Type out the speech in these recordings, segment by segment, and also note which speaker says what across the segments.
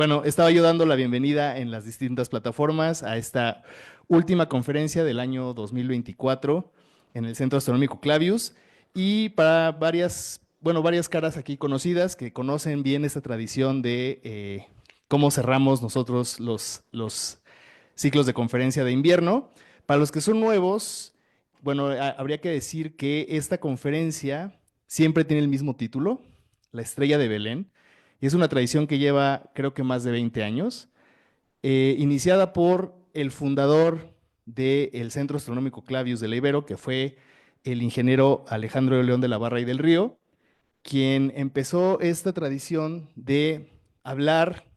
Speaker 1: Bueno, estaba yo dando la bienvenida en las distintas plataformas a esta última conferencia del año 2024 en el Centro Astronómico Clavius y para varias caras aquí conocidas que conocen bien esta tradición de cómo cerramos nosotros los ciclos de conferencia de invierno. Para los que son nuevos, bueno, habría que decir que esta conferencia siempre tiene el mismo título, La Estrella de Belén, y es una tradición que lleva creo que más de 20 años, iniciada por el fundador del Centro Astronómico Clavius de la Ibero, que fue el ingeniero Alejandro de León de la Barra y del Río, quien empezó esta tradición de hablar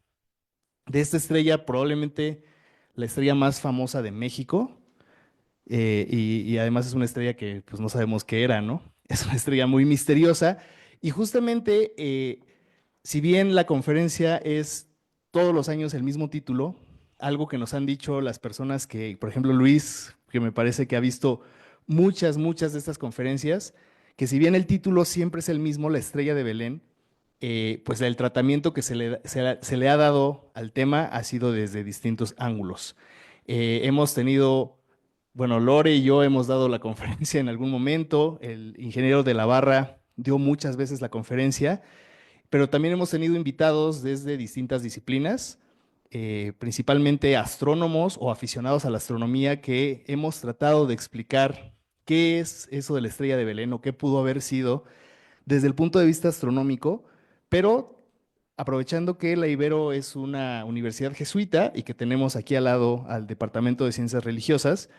Speaker 1: de esta estrella, probablemente la estrella más famosa de México, y además es una estrella que pues no sabemos qué era, ¿no? Es una estrella muy misteriosa y justamente, si bien la conferencia es todos los años el mismo título, algo que nos han dicho las personas que, por ejemplo, Luis, que me parece que ha visto muchas de estas conferencias, que si bien el título siempre es el mismo, la estrella de Belén, pues el tratamiento que se le ha dado al tema ha sido desde distintos ángulos. Hemos tenido, bueno, Lore y yo hemos dado la conferencia en algún momento, el ingeniero de la Barra dio muchas veces la conferencia, pero también hemos tenido invitados desde distintas disciplinas, principalmente astrónomos o aficionados a la astronomía que hemos tratado de explicar qué es eso de la estrella de Belén o qué pudo haber sido desde el punto de vista astronómico, pero aprovechando que la Ibero es una universidad jesuita y que tenemos aquí al lado al Departamento de Ciencias Religiosas,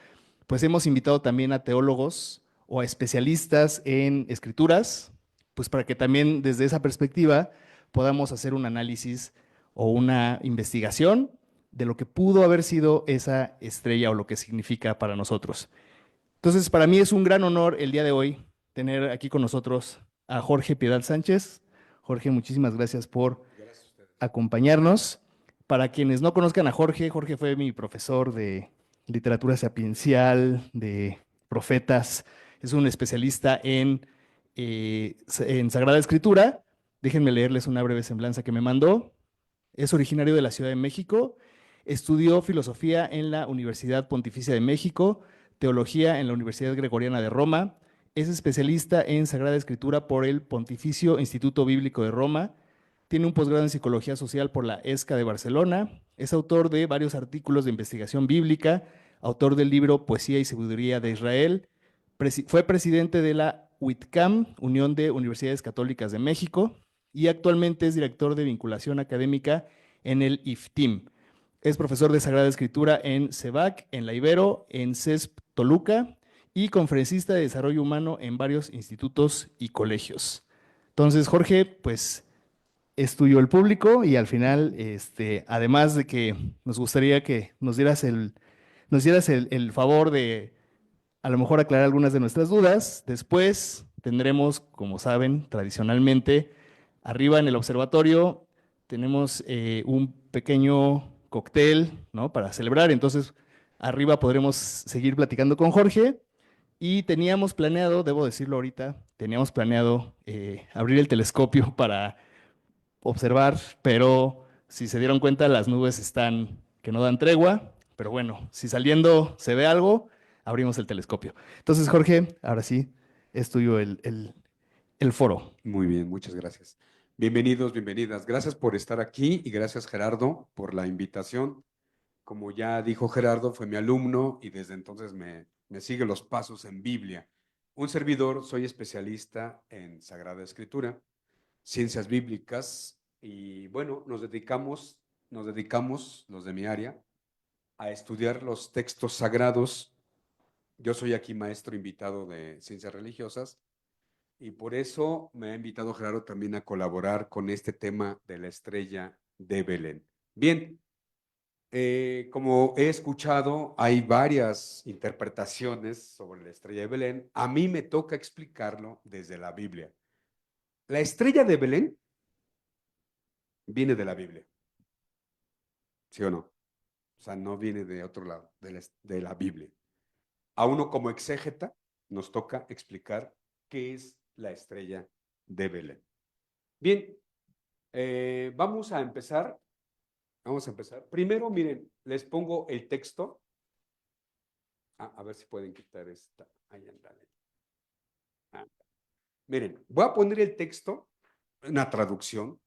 Speaker 1: pues hemos invitado también a teólogos o a especialistas en escrituras, pues para que también desde esa perspectiva podamos hacer un análisis o una investigación de lo que pudo haber sido esa estrella o lo que significa para nosotros. Entonces, para mí es un gran honor el día de hoy tener aquí con nosotros a Jorge Piedad Sánchez. Jorge, muchísimas gracias por
Speaker 2: Gracias a ustedes.
Speaker 1: acompañarnos. Para quienes no conozcan a Jorge, Jorge fue mi profesor de literatura sapiencial, de profetas. Es un especialista en Sagrada Escritura. Déjenme leerles una breve semblanza que me mandó. Es originario de la Ciudad de México. Estudió filosofía en la Universidad Pontificia de México, teología en la Universidad Gregoriana de Roma. Es especialista en Sagrada Escritura por el Pontificio Instituto Bíblico de Roma. Tiene un posgrado en Psicología Social por la ESCA de Barcelona. Es autor de varios artículos de investigación bíblica, autor del libro Poesía y Sabiduría de Israel. Fue presidente de la UITCAM, Unión de Universidades Católicas de México, y actualmente es director de vinculación académica en el IFTIM. Es profesor de Sagrada Escritura en CEVAC, en la Ibero, en CESP Toluca y conferencista de desarrollo humano en varios institutos y colegios. Entonces, Jorge, pues es tuyo el público y al final, además de que nos gustaría que nos dieras el favor de a lo mejor aclarar algunas de nuestras dudas. Después tendremos, como saben, tradicionalmente, arriba en el observatorio tenemos un pequeño cóctel, ¿no? Para celebrar. Entonces, arriba podremos seguir platicando con Jorge. Y teníamos planeado, debo decirlo ahorita, teníamos planeado abrir el telescopio para observar, pero si se dieron cuenta, las nubes están que no dan tregua, pero bueno, si saliendo se ve algo, abrimos el telescopio. Entonces, Jorge, ahora sí, es tuyo el foro.
Speaker 2: Muy bien, muchas gracias. Bienvenidos, bienvenidas. Gracias por estar aquí y gracias, Gerardo, por la invitación. Como ya dijo Gerardo, fue mi alumno y desde entonces me sigue los pasos en Biblia. Un servidor, soy especialista en Sagrada Escritura, ciencias bíblicas y bueno, nos dedicamos, los de mi área, a estudiar los textos sagrados. Yo soy aquí maestro invitado de ciencias religiosas. Y por eso me ha invitado Gerardo también a colaborar con este tema de la estrella de Belén. Bien, como he escuchado, hay varias interpretaciones sobre la estrella de Belén. A mí me toca explicarlo desde la Biblia. La estrella de Belén viene de la Biblia, ¿sí o no? O sea, no viene de otro lado, de la Biblia. A uno como exégeta nos toca explicar qué es la estrella de Belén. Bien, vamos a empezar. Vamos a empezar. Primero, miren, les pongo el texto. A ver si pueden quitar esta. Ahí ándale. Ah, miren, voy a poner el texto, una traducción,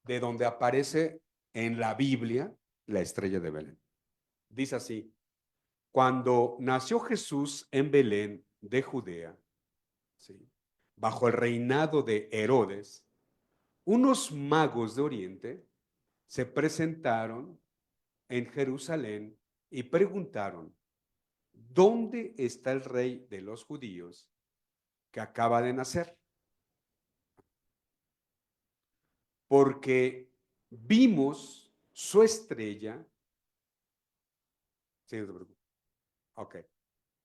Speaker 2: de donde aparece en la Biblia la estrella de Belén. Dice así: cuando nació Jesús en Belén de Judea, ¿sí?, bajo el reinado de Herodes, unos magos de Oriente se presentaron en Jerusalén y preguntaron: ¿dónde está el rey de los judíos que acaba de nacer? Porque vimos su estrella. Sí, no te preocupes. Ok.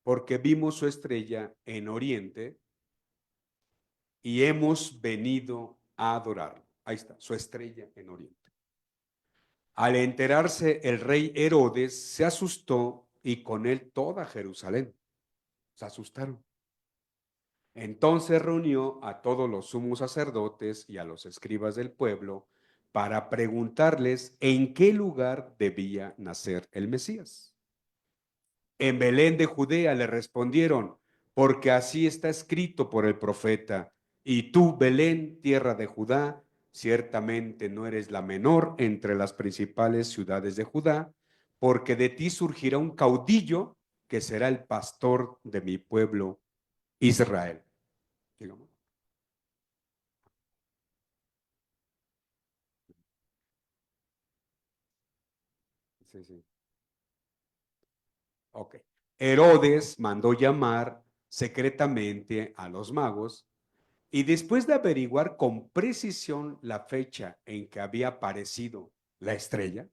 Speaker 2: Porque vimos su estrella en Oriente y hemos venido a adorarlo. Ahí está, su estrella en Oriente. Al enterarse el rey Herodes se asustó y con él toda Jerusalén. Se asustaron. Entonces reunió a todos los sumos sacerdotes y a los escribas del pueblo para preguntarles en qué lugar debía nacer el Mesías. En Belén de Judea le respondieron: porque así está escrito por el profeta: y tú, Belén, tierra de Judá, ciertamente no eres la menor entre las principales ciudades de Judá, porque de ti surgirá un caudillo que será el pastor de mi pueblo Israel. Digamos. Sí, sí. Ok. Herodes mandó llamar secretamente a los magos y después de averiguar con precisión la fecha en que había aparecido la estrella,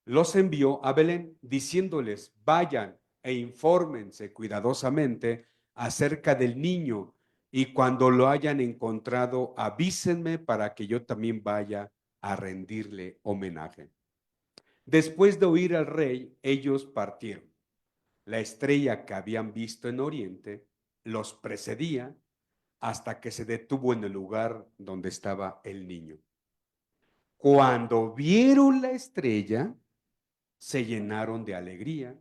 Speaker 2: los envió a Belén diciéndoles: vayan e infórmense cuidadosamente acerca del niño y cuando lo hayan encontrado avísenme para que yo también vaya a rendirle homenaje. Después de oír al rey, ellos partieron. La estrella que habían visto en Oriente los precedía hasta que se detuvo en el lugar donde estaba el niño. Cuando vieron la estrella, se llenaron de alegría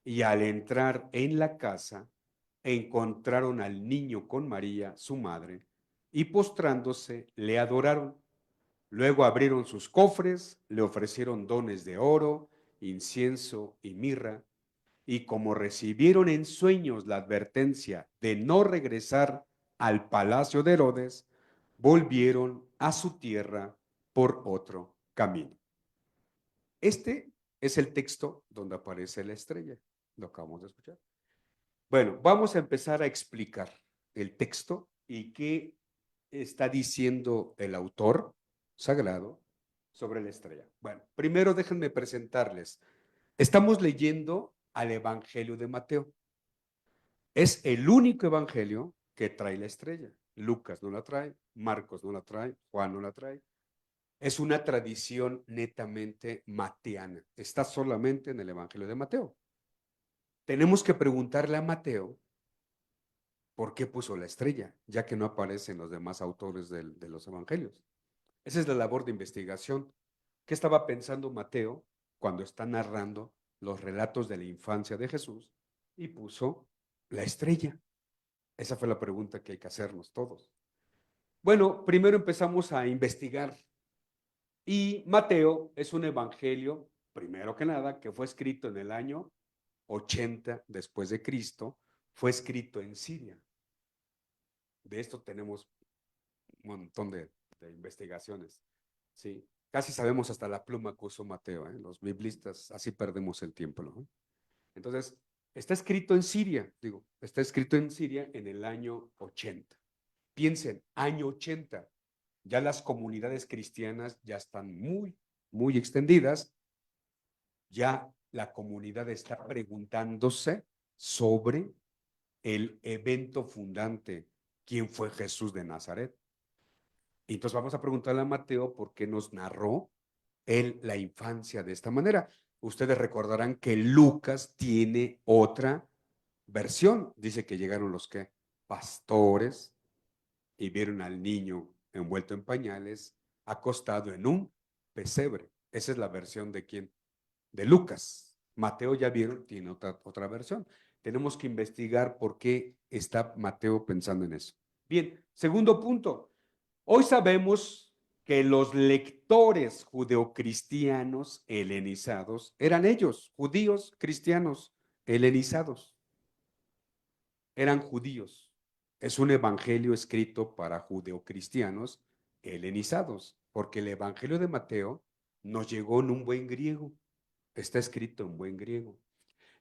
Speaker 2: y al entrar en la casa, encontraron al niño con María, su madre, y postrándose, le adoraron. Luego abrieron sus cofres, le ofrecieron dones de oro, incienso y mirra, y como recibieron en sueños la advertencia de no regresar al palacio de Herodes, volvieron a su tierra por otro camino. Este es el texto donde aparece la estrella. Lo acabamos de escuchar. Bueno, vamos a empezar a explicar el texto y qué está diciendo el autor sagrado sobre la estrella. Bueno, primero déjenme presentarles. Estamos leyendo al Evangelio de Mateo. Es el único evangelio que trae la estrella. Lucas no la trae, Marcos no la trae, Juan no la trae. Es una tradición netamente mateana. Está solamente en el Evangelio de Mateo. Tenemos que preguntarle a Mateo por qué puso la estrella, ya que no aparece en los demás autores de los evangelios. Esa es la labor de investigación. ¿Qué estaba pensando Mateo cuando está narrando los relatos de la infancia de Jesús y puso la estrella? Esa fue la pregunta que hay que hacernos todos. Bueno, primero empezamos a investigar. Y Mateo es un evangelio, primero que nada, que fue escrito en el año 80 después de Cristo, fue escrito en Siria. De esto tenemos un montón de investigaciones. ¿Sí? Casi sabemos hasta la pluma que usó Mateo, ¿eh? Los biblistas, así perdemos el tiempo, ¿no? Entonces, está escrito en Siria, digo, está escrito en Siria en el año 80. Piensen, año 80, ya las comunidades cristianas ya están muy extendidas, ya la comunidad está preguntándose sobre el evento fundante, quién fue Jesús de Nazaret. Y entonces vamos a preguntarle a Mateo por qué nos narró él la infancia de esta manera. Ustedes recordarán que Lucas tiene otra versión. Dice que llegaron los que pastores y vieron al niño envuelto en pañales, acostado en un pesebre. Esa es la versión de quién, de Lucas. Mateo, ya vieron, tiene otra versión. Tenemos que investigar por qué está Mateo pensando en eso. Bien, segundo punto. Hoy sabemos que los lectores judeocristianos helenizados eran ellos, judíos cristianos helenizados. Eran judíos. Es un evangelio escrito para judeocristianos helenizados, porque el evangelio de Mateo nos llegó en un buen griego. Está escrito en buen griego.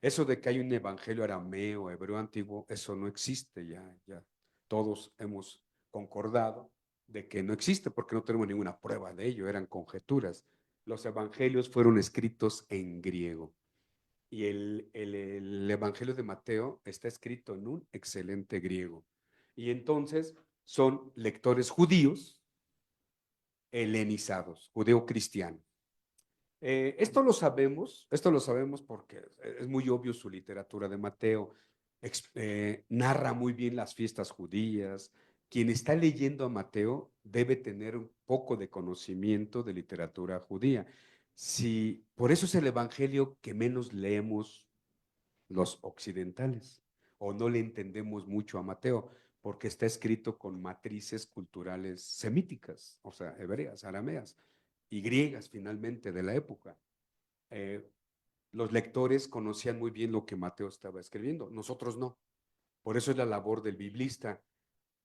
Speaker 2: Eso de que hay un evangelio arameo, hebreo antiguo, eso no existe ya. Todos hemos concordado de que no existe porque no tenemos ninguna prueba de ello, eran conjeturas. Los evangelios fueron escritos en griego y el evangelio de Mateo está escrito en un excelente griego. Y entonces son lectores judíos helenizados, judeo-cristianos. Esto lo sabemos porque es muy obvio su literatura de Mateo, narra muy bien las fiestas judías. Quien está leyendo a Mateo debe tener un poco de conocimiento de literatura judía. Si, por eso es el evangelio que menos leemos los occidentales, o no le entendemos mucho a Mateo, porque está escrito con matrices culturales semíticas, o sea, hebreas, arameas y griegas finalmente de la época. Eh, los lectores conocían muy bien lo que Mateo estaba escribiendo, nosotros no. Por eso es la labor del biblista.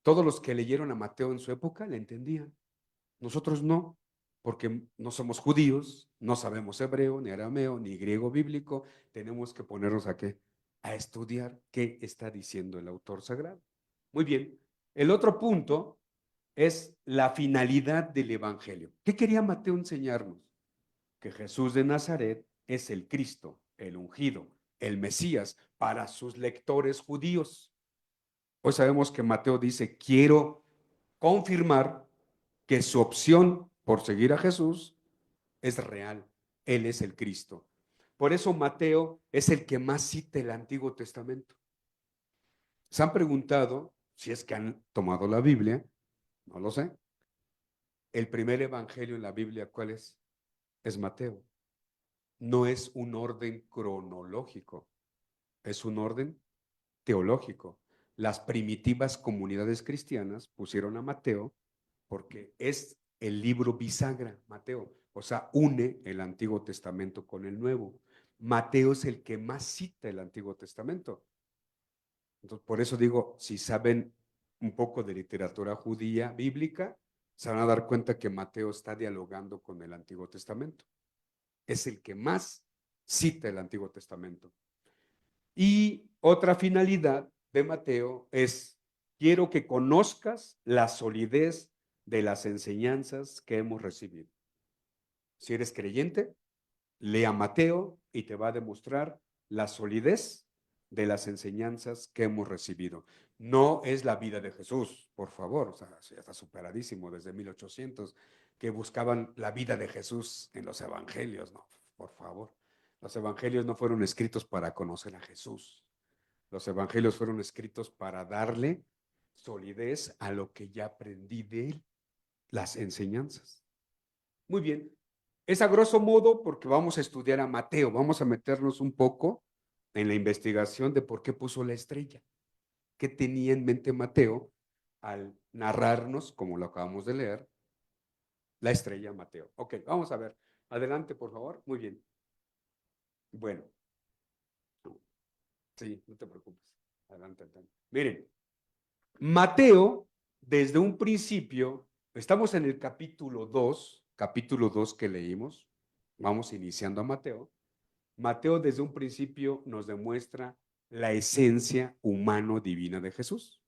Speaker 2: Todos los que leyeron a Mateo en su época le entendían, nosotros no, porque no somos judíos, no sabemos hebreo, ni arameo, ni griego bíblico, tenemos que ponernos a qué, a estudiar qué está diciendo el autor sagrado. Muy bien, el otro punto es la finalidad del evangelio. ¿Qué quería Mateo enseñarnos? Que Jesús de Nazaret es el Cristo, el ungido, el Mesías para sus lectores judíos. Hoy sabemos que Mateo dice, quiero confirmar que su opción por seguir a Jesús es real. Él es el Cristo. Por eso Mateo es el que más cita el Antiguo Testamento. Se han preguntado, si es que han tomado la Biblia, no lo sé, el primer evangelio en la Biblia, ¿cuál es? Es Mateo. No es un orden cronológico, es un orden teológico. Las primitivas comunidades cristianas pusieron a Mateo porque es el libro bisagra, Mateo, o sea, une el Antiguo Testamento con el Nuevo. Mateo es el que más cita el Antiguo Testamento. Entonces, por eso digo, si saben un poco de literatura judía bíblica, se van a dar cuenta que Mateo está dialogando con el Antiguo Testamento. Es el que más cita el Antiguo Testamento. Y otra finalidad de Mateo es, quiero que conozcas la solidez de las enseñanzas que hemos recibido. Si eres creyente, lea Mateo y te va a demostrar la solidez de las enseñanzas que hemos recibido. No es la vida de Jesús, por favor, o sea, ya está superadísimo desde 1800 que buscaban la vida de Jesús en los evangelios, no, por favor. Los evangelios no fueron escritos para conocer a Jesús. Los evangelios fueron escritos para darle solidez a lo que ya aprendí de él, las enseñanzas. Muy bien, es a grosso modo porque vamos a estudiar a Mateo, vamos a meternos un poco en la investigación de por qué puso la estrella, qué tenía en mente Mateo al narrarnos, como lo acabamos de leer, la estrella Mateo. Ok, vamos a ver. Adelante, por favor. Muy bien. Bueno, sí, no te preocupes. Adelante, adelante. Miren, Mateo, desde un principio, estamos en el capítulo 2 que leímos, vamos iniciando a Mateo. Mateo desde un principio nos demuestra la esencia humano-divina de Jesús.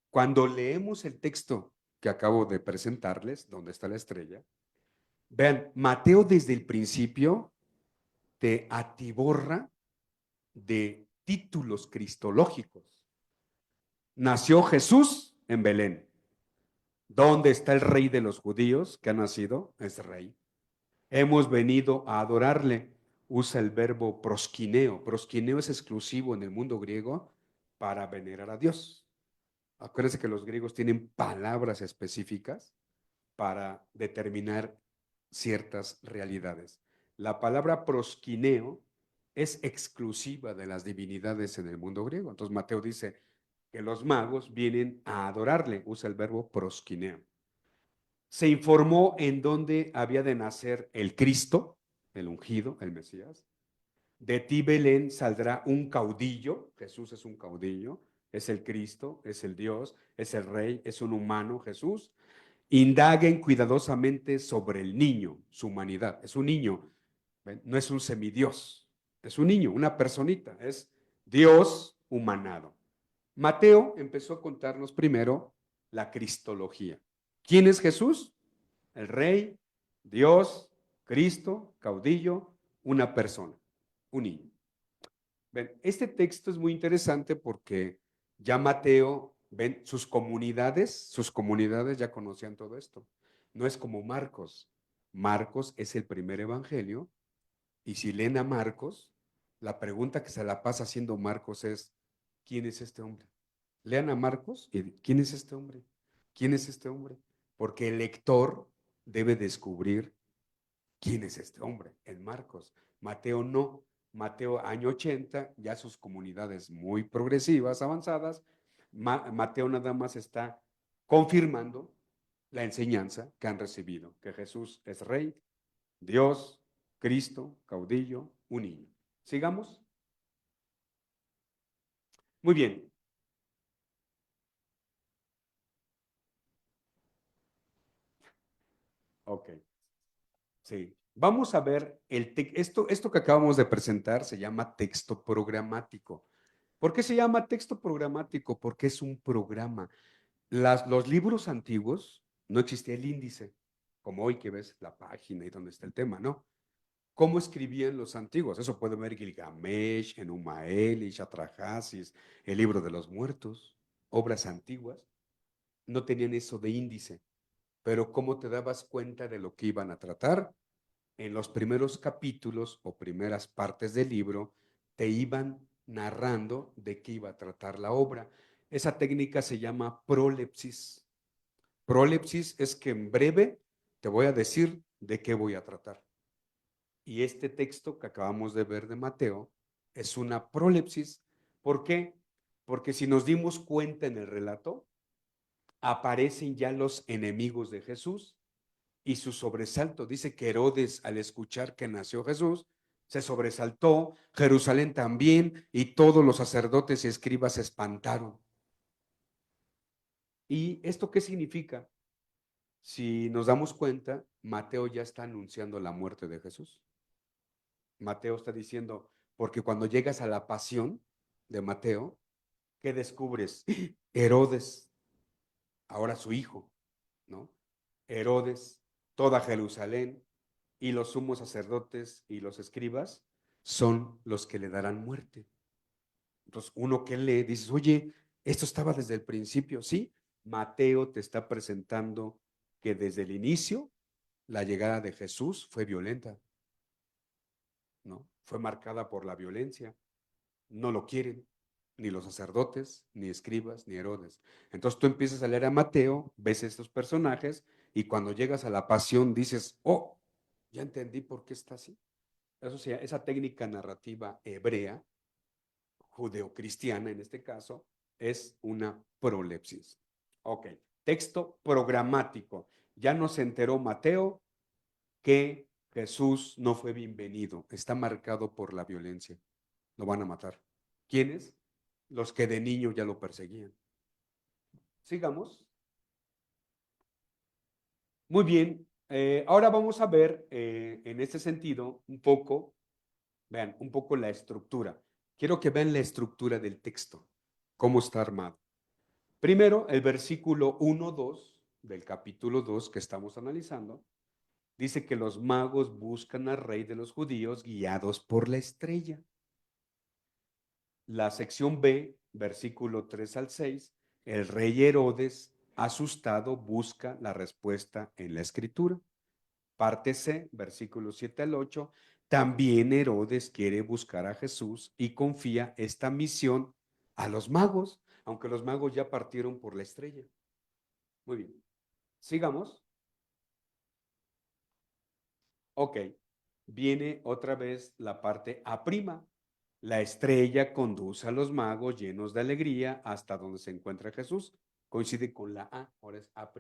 Speaker 2: Cuando leemos el texto que acabo de presentarles, donde está la estrella, vean, Mateo desde el principio te atiborra de títulos cristológicos. Nació Jesús en Belén. ¿Dónde está el rey de los judíos que ha nacido? Es rey. Hemos venido a adorarle. Usa el verbo proskineo. Proskineo es exclusivo en el mundo griego para venerar a Dios. Acuérdense que los griegos tienen palabras específicas para determinar ciertas realidades. La palabra prosquineo es exclusiva de las divinidades en el mundo griego. Entonces Mateo dice que los magos vienen a adorarle, usa el verbo prosquineo. Se informó en dónde había de nacer el Cristo, el ungido, el Mesías. De ti, Belén, saldrá un caudillo. Jesús es un caudillo, es el Cristo, es el Dios, es el Rey, es un humano, Jesús. Indaguen cuidadosamente sobre el niño, su humanidad. Es un niño, ¿ven? No es un semidios, es un niño, una personita, es Dios humanado. Mateo empezó a contarnos primero la cristología. ¿Quién es Jesús? El Rey, Dios, Cristo, caudillo, una persona, un niño. Ven, este texto es muy interesante porque ya Mateo, ven, sus comunidades ya conocían todo esto. No es como Marcos. Marcos es el primer evangelio y si leen a Marcos, la pregunta que se la pasa haciendo Marcos es, ¿quién es este hombre? Lean a Marcos y ¿quién es este hombre? ¿Quién es este hombre? Porque el lector debe descubrir quién es este hombre en Marcos. Mateo no. Mateo, año 80, ya sus comunidades muy progresivas, avanzadas. Mateo nada más está confirmando la enseñanza que han recibido, que Jesús es Rey, Dios, Cristo, caudillo, un niño. Sigamos. Muy bien. Ok. Sí. Vamos a ver esto que acabamos de presentar se llama texto programático. ¿Por qué se llama texto programático? Porque es un programa. Los libros antiguos no existía el índice, como hoy que ves la página y donde está el tema, ¿no? ¿Cómo escribían los antiguos? Eso puede ver Gilgamesh, Enuma Elish, Atrahasis, el libro de los muertos, obras antiguas. No tenían eso de índice, pero ¿cómo te dabas cuenta de lo que iban a tratar? En los primeros capítulos o primeras partes del libro te iban narrando de qué iba a tratar la obra. Esa técnica se llama prolepsis. Prolepsis es que en breve te voy a decir de qué voy a tratar. Y este texto que acabamos de ver de Mateo es una prolepsis. ¿Por qué? Porque si nos dimos cuenta en el relato, aparecen ya los enemigos de Jesús y su sobresalto. Dice que Herodes, al escuchar que nació Jesús, se sobresaltó, Jerusalén también, y todos los sacerdotes y escribas se espantaron. ¿Y esto qué significa? Si nos damos cuenta, Mateo ya está anunciando la muerte de Jesús. Mateo está diciendo, porque cuando llegas a la pasión de Mateo, ¿qué descubres? Herodes, ahora su hijo, ¿no? Herodes, toda Jerusalén y los sumos sacerdotes y los escribas son los que le darán muerte. Entonces, uno que lee, dices, oye, esto estaba desde el principio, ¿sí? Mateo te está presentando que desde el inicio la llegada de Jesús fue violenta, ¿no? Fue marcada por la violencia. No lo quieren, ni los sacerdotes, ni escribas, ni Herodes. Entonces tú empiezas a leer a Mateo, ves estos personajes, y cuando llegas a la pasión dices, oh, ya entendí por qué está así. Eso sea, esa técnica narrativa hebrea, judeocristiana en este caso, es una prolepsis. Ok, texto programático. Ya nos enteró Mateo que Jesús no fue bienvenido, está marcado por la violencia. Lo van a matar. ¿Quiénes? Los que de niño ya lo perseguían. Sigamos. Muy bien. Ahora vamos a ver en este sentido un poco, vean, un poco la estructura. Quiero que vean la estructura del texto, cómo está armado. Primero, el versículo 1-2 del capítulo 2 que estamos analizando, dice que los magos buscan al rey de los judíos guiados por la estrella. La sección B, versículo 3 al 6, el rey Herodes, asustado, busca la respuesta en la escritura. Parte C, versículo 7 al 8, también Herodes quiere buscar a Jesús y confía esta misión a los magos, aunque los magos ya partieron por la estrella. Muy bien, sigamos. Ok, viene otra vez la parte A'. La estrella conduce a los magos llenos de alegría hasta donde se encuentra Jesús. Coincide con la A, ahora es A'.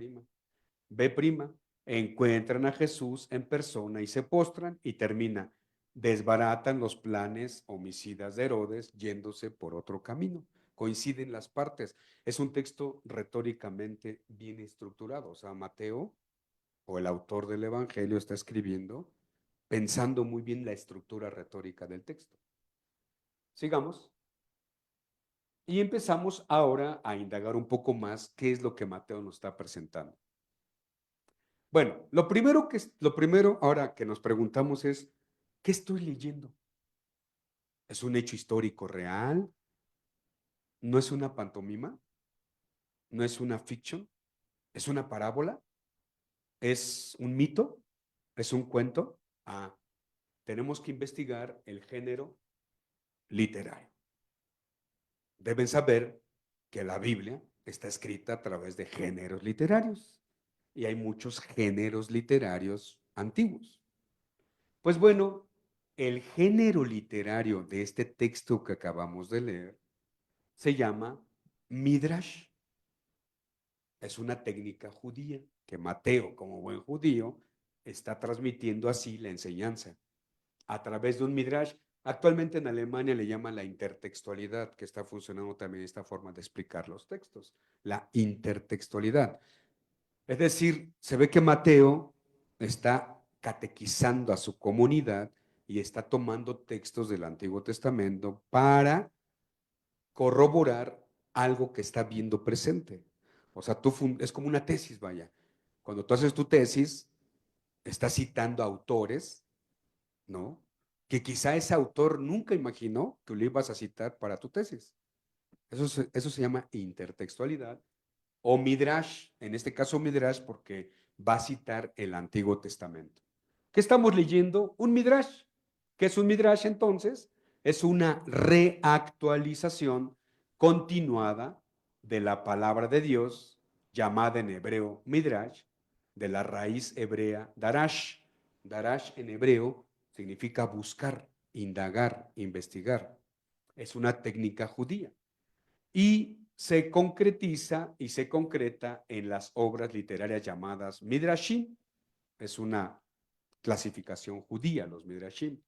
Speaker 2: B', encuentran a Jesús en persona y se postran, y termina, desbaratan los planes homicidas de Herodes yéndose por otro camino. Coinciden las partes. Es un texto retóricamente bien estructurado. O sea, Mateo, o el autor del Evangelio, está escribiendo pensando muy bien la estructura retórica del texto. Sigamos. Y empezamos ahora a indagar un poco más qué es lo que Mateo nos está presentando. Bueno, lo primero ahora que nos preguntamos es, ¿qué estoy leyendo? ¿Es un hecho histórico real? ¿No es una pantomima? ¿No es una fiction? ¿Es una parábola? ¿Es un mito? ¿Es un cuento? Ah, tenemos que investigar el género literario. Deben saber que la Biblia está escrita a través de géneros literarios y hay muchos géneros literarios antiguos. Pues bueno, el género literario de este texto que acabamos de leer se llama Midrash. Es una técnica judía que Mateo, como buen judío, está transmitiendo así la enseñanza a través de un Midrash. Actualmente en Alemania le llaman la intertextualidad, que está funcionando también esta forma de explicar los textos, la intertextualidad. Es decir, se ve que Mateo está catequizando a su comunidad y está tomando textos del Antiguo Testamento para corroborar algo que está viendo presente. O sea, es como una tesis, vaya. Cuando tú haces tu tesis, estás citando autores, ¿no? Que quizá ese autor nunca imaginó que lo ibas a citar para tu tesis. Eso se llama intertextualidad o Midrash, en este caso Midrash porque va a citar el Antiguo Testamento. ¿Qué estamos leyendo? Un Midrash. ¿Qué es un Midrash entonces? Es una reactualización continuada de la palabra de Dios, llamada en hebreo Midrash, de la raíz hebrea Darash. Darash en hebreo significa buscar, indagar, investigar. Es una técnica judía y se concretiza y se concreta en las obras literarias llamadas Midrashim. Es una clasificación judía, los Midrashim.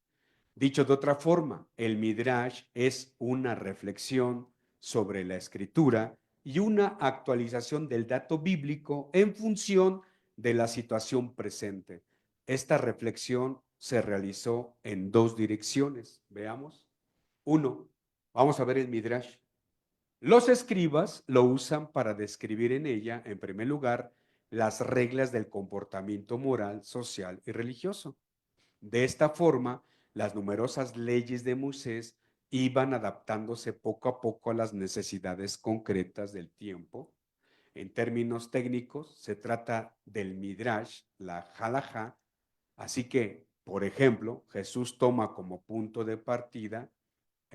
Speaker 2: Dicho de otra forma, el Midrash es una reflexión sobre la escritura y una actualización del dato bíblico en función de la situación presente. Esta reflexión se realizó en dos direcciones. Veamos. Uno, vamos a ver el Midrash. Los escribas lo usan para describir en ella, en primer lugar, las reglas del comportamiento moral, social y religioso. De esta forma, las numerosas leyes de Moisés iban adaptándose poco a poco a las necesidades concretas del tiempo. En términos técnicos, se trata del Midrash, la halajá. Así que, por ejemplo, Jesús toma como punto de partida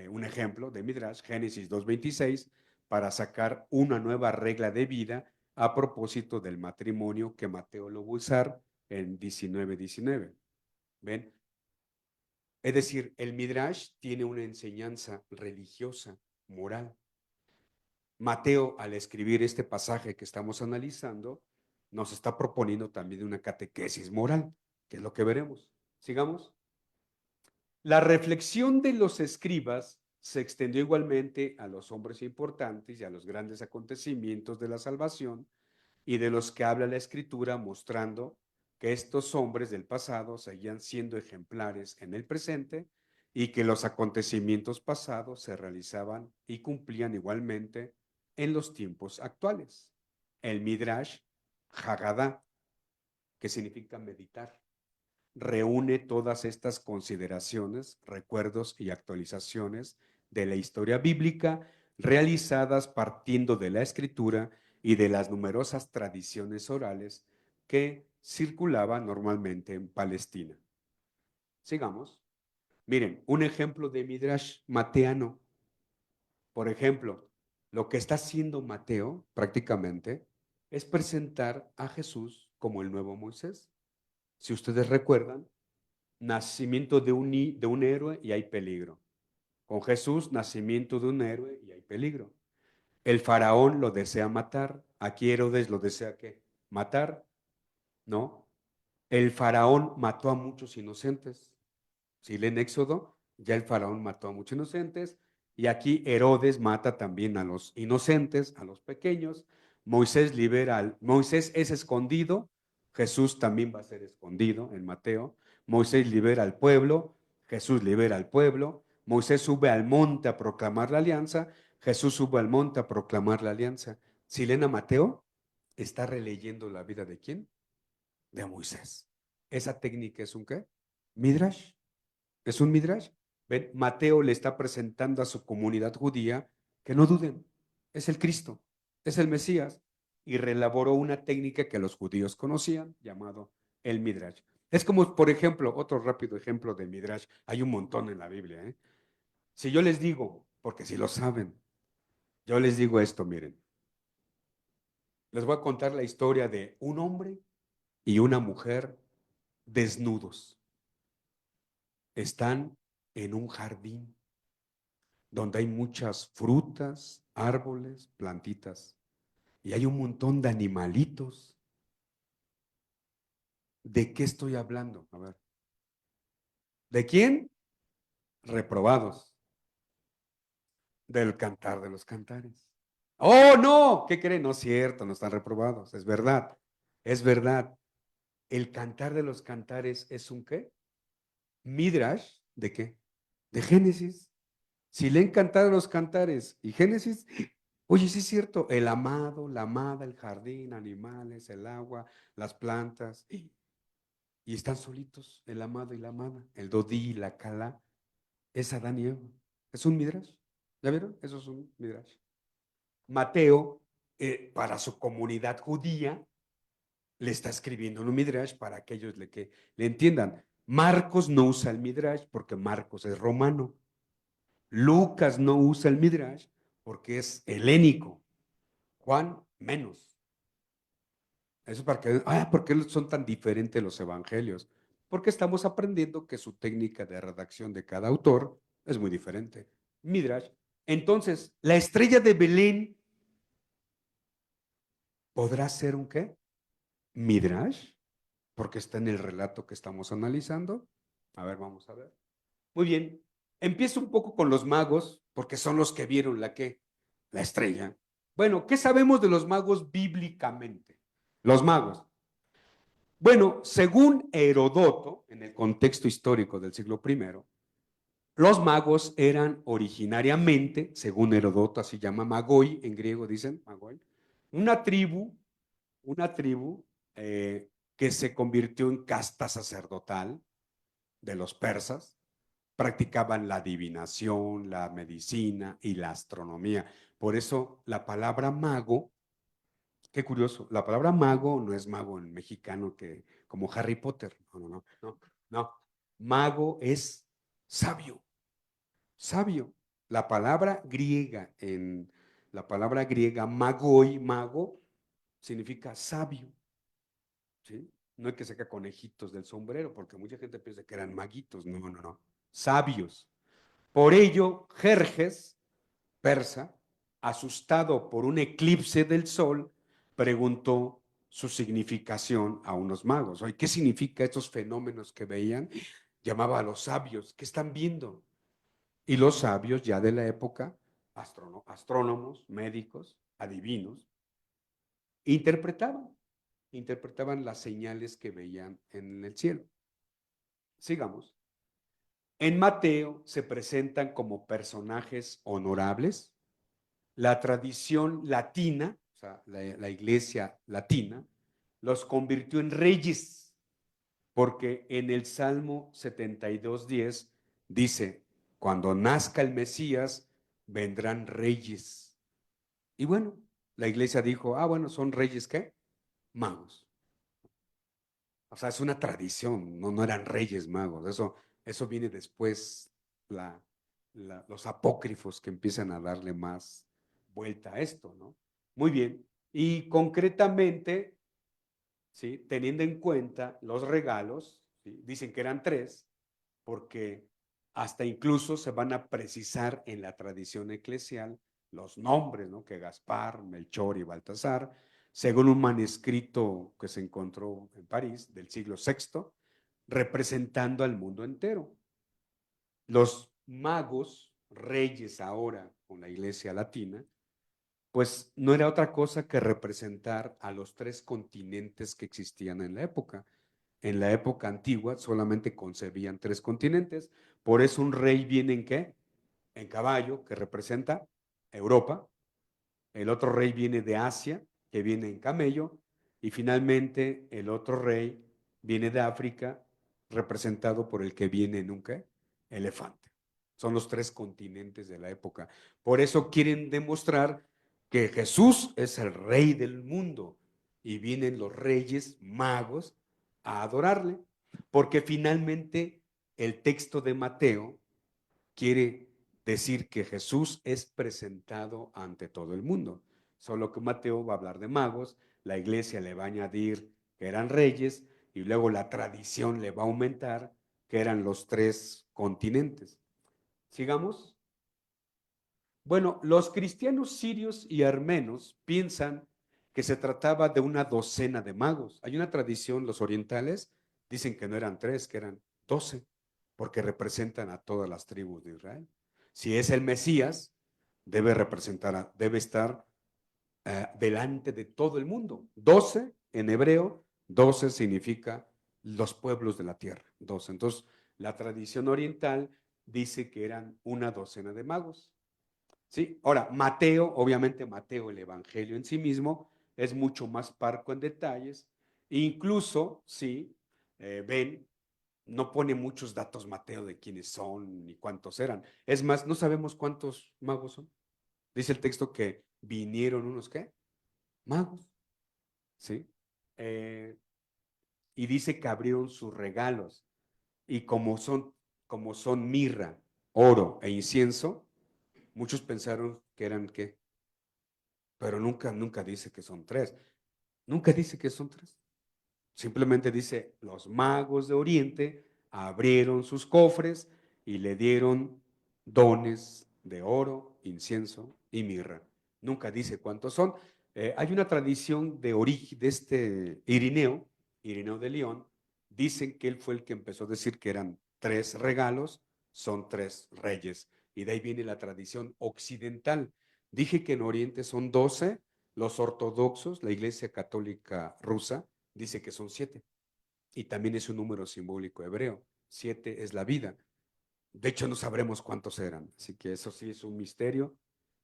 Speaker 2: un ejemplo de Midrash, Génesis 2:26, para sacar una nueva regla de vida a propósito del matrimonio que Mateo lo va a usar en 19:19. ¿Ven? Es decir, el Midrash tiene una enseñanza religiosa, moral. Mateo, al escribir este pasaje que estamos analizando, nos está proponiendo también una catequesis moral, que es lo que veremos. Sigamos. La reflexión de los escribas se extendió igualmente a los hombres importantes y a los grandes acontecimientos de la salvación y de los que habla la Escritura, mostrando que estos hombres del pasado seguían siendo ejemplares en el presente y que los acontecimientos pasados se realizaban y cumplían igualmente en los tiempos actuales. El Midrash Haggadah, que significa meditar, reúne todas estas consideraciones, recuerdos y actualizaciones de la historia bíblica realizadas partiendo de la escritura y de las numerosas tradiciones orales que circulaban normalmente en Palestina. Sigamos. Miren, un ejemplo de Midrash mateano. Por ejemplo, lo que está haciendo Mateo prácticamente es presentar a Jesús como el nuevo Moisés. Si ustedes recuerdan, nacimiento de un héroe y hay peligro. Con Jesús, nacimiento de un héroe y hay peligro. El faraón lo desea matar. Aquí Herodes lo desea ¿qué? Matar, ¿no? El faraón mató a muchos inocentes. Si leen Éxodo, ya el faraón mató a muchos inocentes. Y aquí Herodes mata también a los inocentes, a los pequeños. Moisés es escondido. Jesús también va a ser escondido en Mateo. Moisés libera al pueblo. Jesús libera al pueblo. Moisés sube al monte a proclamar la alianza. Jesús sube al monte a proclamar la alianza. Si leen a Mateo, está releyendo la vida de quién? De Moisés. Esa técnica es un ¿qué? Midrash. Es un midrash. ¿Ven? Mateo le está presentando a su comunidad judía que no duden, es el Cristo, es el Mesías, y reelaboró una técnica que los judíos conocían, llamado el midrash. Es como, por ejemplo, otro rápido ejemplo de midrash, hay un montón en la Biblia, ¿eh? Si yo les digo, porque si lo saben, yo les digo esto, miren, les voy a contar la historia de un hombre y una mujer desnudos. Están en un jardín donde hay muchas frutas, árboles, plantitas, y hay un montón de animalitos. ¿De qué estoy hablando? A ver. ¿De quién? Reprobados. Del cantar de los cantares. ¡Oh, no! ¿Qué creen? No es cierto, no están reprobados. Es verdad. Es verdad. El cantar de los cantares es un ¿qué? Midrash. ¿De qué? De Génesis. Si leen cantar de los cantares y Génesis, oye, sí es cierto, el amado, la amada, el jardín, animales, el agua, las plantas, y están solitos, el amado y la amada, el Dodí, la Calá, es Adán y Eva. Es un midrash. ¿Ya vieron? Eso es un midrash. Mateo, para su comunidad judía, le está escribiendo un midrash para que ellos que le entiendan. Marcos no usa el midrash porque Marcos es romano. Lucas no usa el midrash porque es helénico. Juan menos. Eso para que, ¿por qué son tan diferentes los evangelios? Porque estamos aprendiendo que su técnica de redacción de cada autor es muy diferente. Midrash. Entonces, la estrella de Belén podrá ser un ¿qué? Midrash, porque está en el relato que estamos analizando. A ver, vamos a ver. Muy bien. Empiezo un poco con los magos, porque son los que vieron la ¿qué? La estrella. Bueno, ¿qué sabemos de los magos bíblicamente? Los magos. Bueno, según Herodoto, en el contexto histórico del siglo I, los magos eran originariamente, según Herodoto, así llama Magoi, en griego dicen Magoi, una tribu, una tribu que se convirtió en casta sacerdotal de los persas, practicaban la adivinación, la medicina y la astronomía. Por eso la palabra mago, qué curioso, la palabra mago no es mago en mexicano que como Harry Potter, no. Mago es sabio, sabio. La palabra griega magoi, mago, significa sabio, ¿sí? No hay que sacar conejitos del sombrero, porque mucha gente piensa que eran maguitos, no, sabios. Por ello, Jerjes, persa, asustado por un eclipse del sol, preguntó su significación a unos magos. Oye, ¿qué significa estos fenómenos que veían? Llamaba a los sabios, ¿qué están viendo? Y los sabios ya de la época, astrónomos, médicos, adivinos, interpretaban, interpretaban las señales que veían en el cielo. Sigamos. En Mateo se presentan como personajes honorables. La tradición latina, o sea, la iglesia latina, los convirtió en reyes, porque en el Salmo 72:10 dice, cuando nazca el Mesías, vendrán reyes. Y bueno, la iglesia dijo, bueno, son reyes, ¿qué? Magos. O sea, es una tradición, no eran reyes magos, eso viene después, los apócrifos que empiezan a darle más vuelta a esto, ¿no? Muy bien, y concretamente, ¿sí? Teniendo en cuenta los regalos, ¿sí? Dicen que eran tres porque hasta incluso se van a precisar en la tradición eclesial los nombres, ¿no? Que Gaspar, Melchor y Baltasar, según un manuscrito que se encontró en París del siglo VI, representando al mundo entero. Los magos, reyes ahora con la iglesia latina, pues no era otra cosa que representar a los tres continentes que existían en la época. En la época antigua solamente concebían tres continentes, por eso un rey viene en qué? En caballo, que representa Europa, el otro rey viene de Asia, que viene en camello, y finalmente el otro rey viene de África, representado por el que viene en un ¿qué? Elefante. Son los tres continentes de la época. Por eso quieren demostrar que Jesús es el rey del mundo y vienen los reyes magos a adorarle, porque finalmente el texto de Mateo quiere decir que Jesús es presentado ante todo el mundo. Solo que Mateo va a hablar de magos, la iglesia le va a añadir que eran reyes y luego la tradición le va a aumentar que eran los tres continentes. Sigamos. Bueno, los cristianos sirios y armenos piensan que se trataba de una docena de magos. Hay una tradición, los orientales dicen que no eran tres, que eran 12, porque representan a todas las tribus de Israel. Si es el Mesías, debe representar, debe estar delante de todo el mundo. 12 en hebreo, 12 significa los pueblos de la tierra. 12. Entonces, la tradición oriental dice que eran una docena de magos. ¿Sí? Ahora, Mateo, obviamente Mateo, el Evangelio en sí mismo, es mucho más parco en detalles. Incluso, sí, ven, no pone muchos datos Mateo de quiénes son ni cuántos eran. Es más, no sabemos cuántos magos son. Dice el texto que vinieron unos, ¿qué? Magos, ¿sí? Eh, y dice que abrieron sus regalos. Y como son mirra, oro e incienso, muchos pensaron que eran, ¿qué? Pero nunca dice que son tres. Nunca dice que son tres. Simplemente dice, los magos de Oriente abrieron sus cofres y le dieron dones de oro, incienso y mirra. Nunca dice cuántos son. Hay una tradición de origen de este Irineo de León, dicen que él fue el que empezó a decir que eran tres regalos, son tres reyes. Y de ahí viene la tradición occidental. Dije que en Oriente son 12, los ortodoxos, la Iglesia Católica Rusa, dice que son 7. Y también es un número simbólico hebreo. 7 es la vida. De hecho, no sabremos cuántos eran. Así que eso sí es un misterio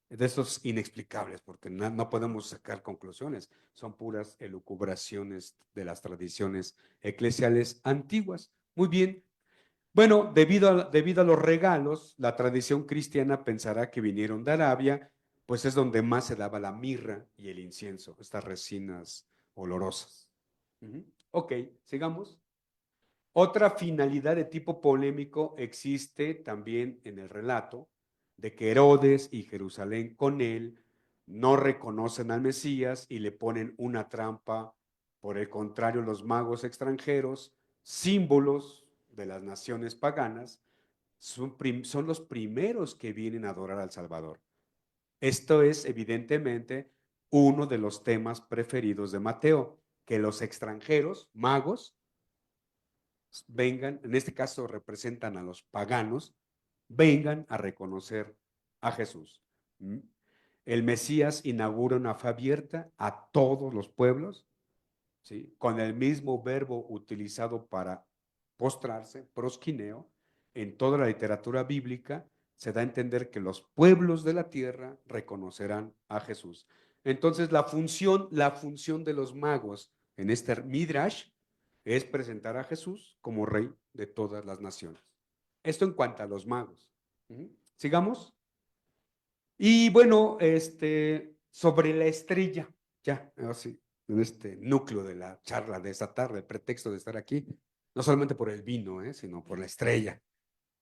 Speaker 2: de esos inexplicables, porque no podemos sacar conclusiones. Son puras elucubraciones de las tradiciones eclesiales antiguas. Muy bien. Bueno, debido a los regalos, la tradición cristiana pensará que vinieron de Arabia, pues es donde más se daba la mirra y el incienso, estas resinas olorosas. Ok, sigamos. Otra finalidad de tipo polémico existe también en el relato de que Herodes y Jerusalén con él no reconocen al Mesías y le ponen una trampa. Por el contrario, los magos extranjeros, símbolos de las naciones paganas, son los primeros que vienen a adorar al Salvador. Esto es evidentemente uno de los temas preferidos de Mateo, que los extranjeros, magos, vengan, en este caso representan a los paganos, vengan a reconocer a Jesús. El Mesías inaugura una fe abierta a todos los pueblos, ¿sí? Con el mismo verbo utilizado para postrarse, prosquineo, en toda la literatura bíblica se da a entender que los pueblos de la tierra reconocerán a Jesús. Entonces la función de los magos en este Midrash es presentar a Jesús como rey de todas las naciones. Esto en cuanto a los magos. Sigamos. Y bueno, sobre la estrella, ya, así, en este núcleo de la charla de esta tarde, el pretexto de estar aquí, no solamente por el vino, sino por la estrella.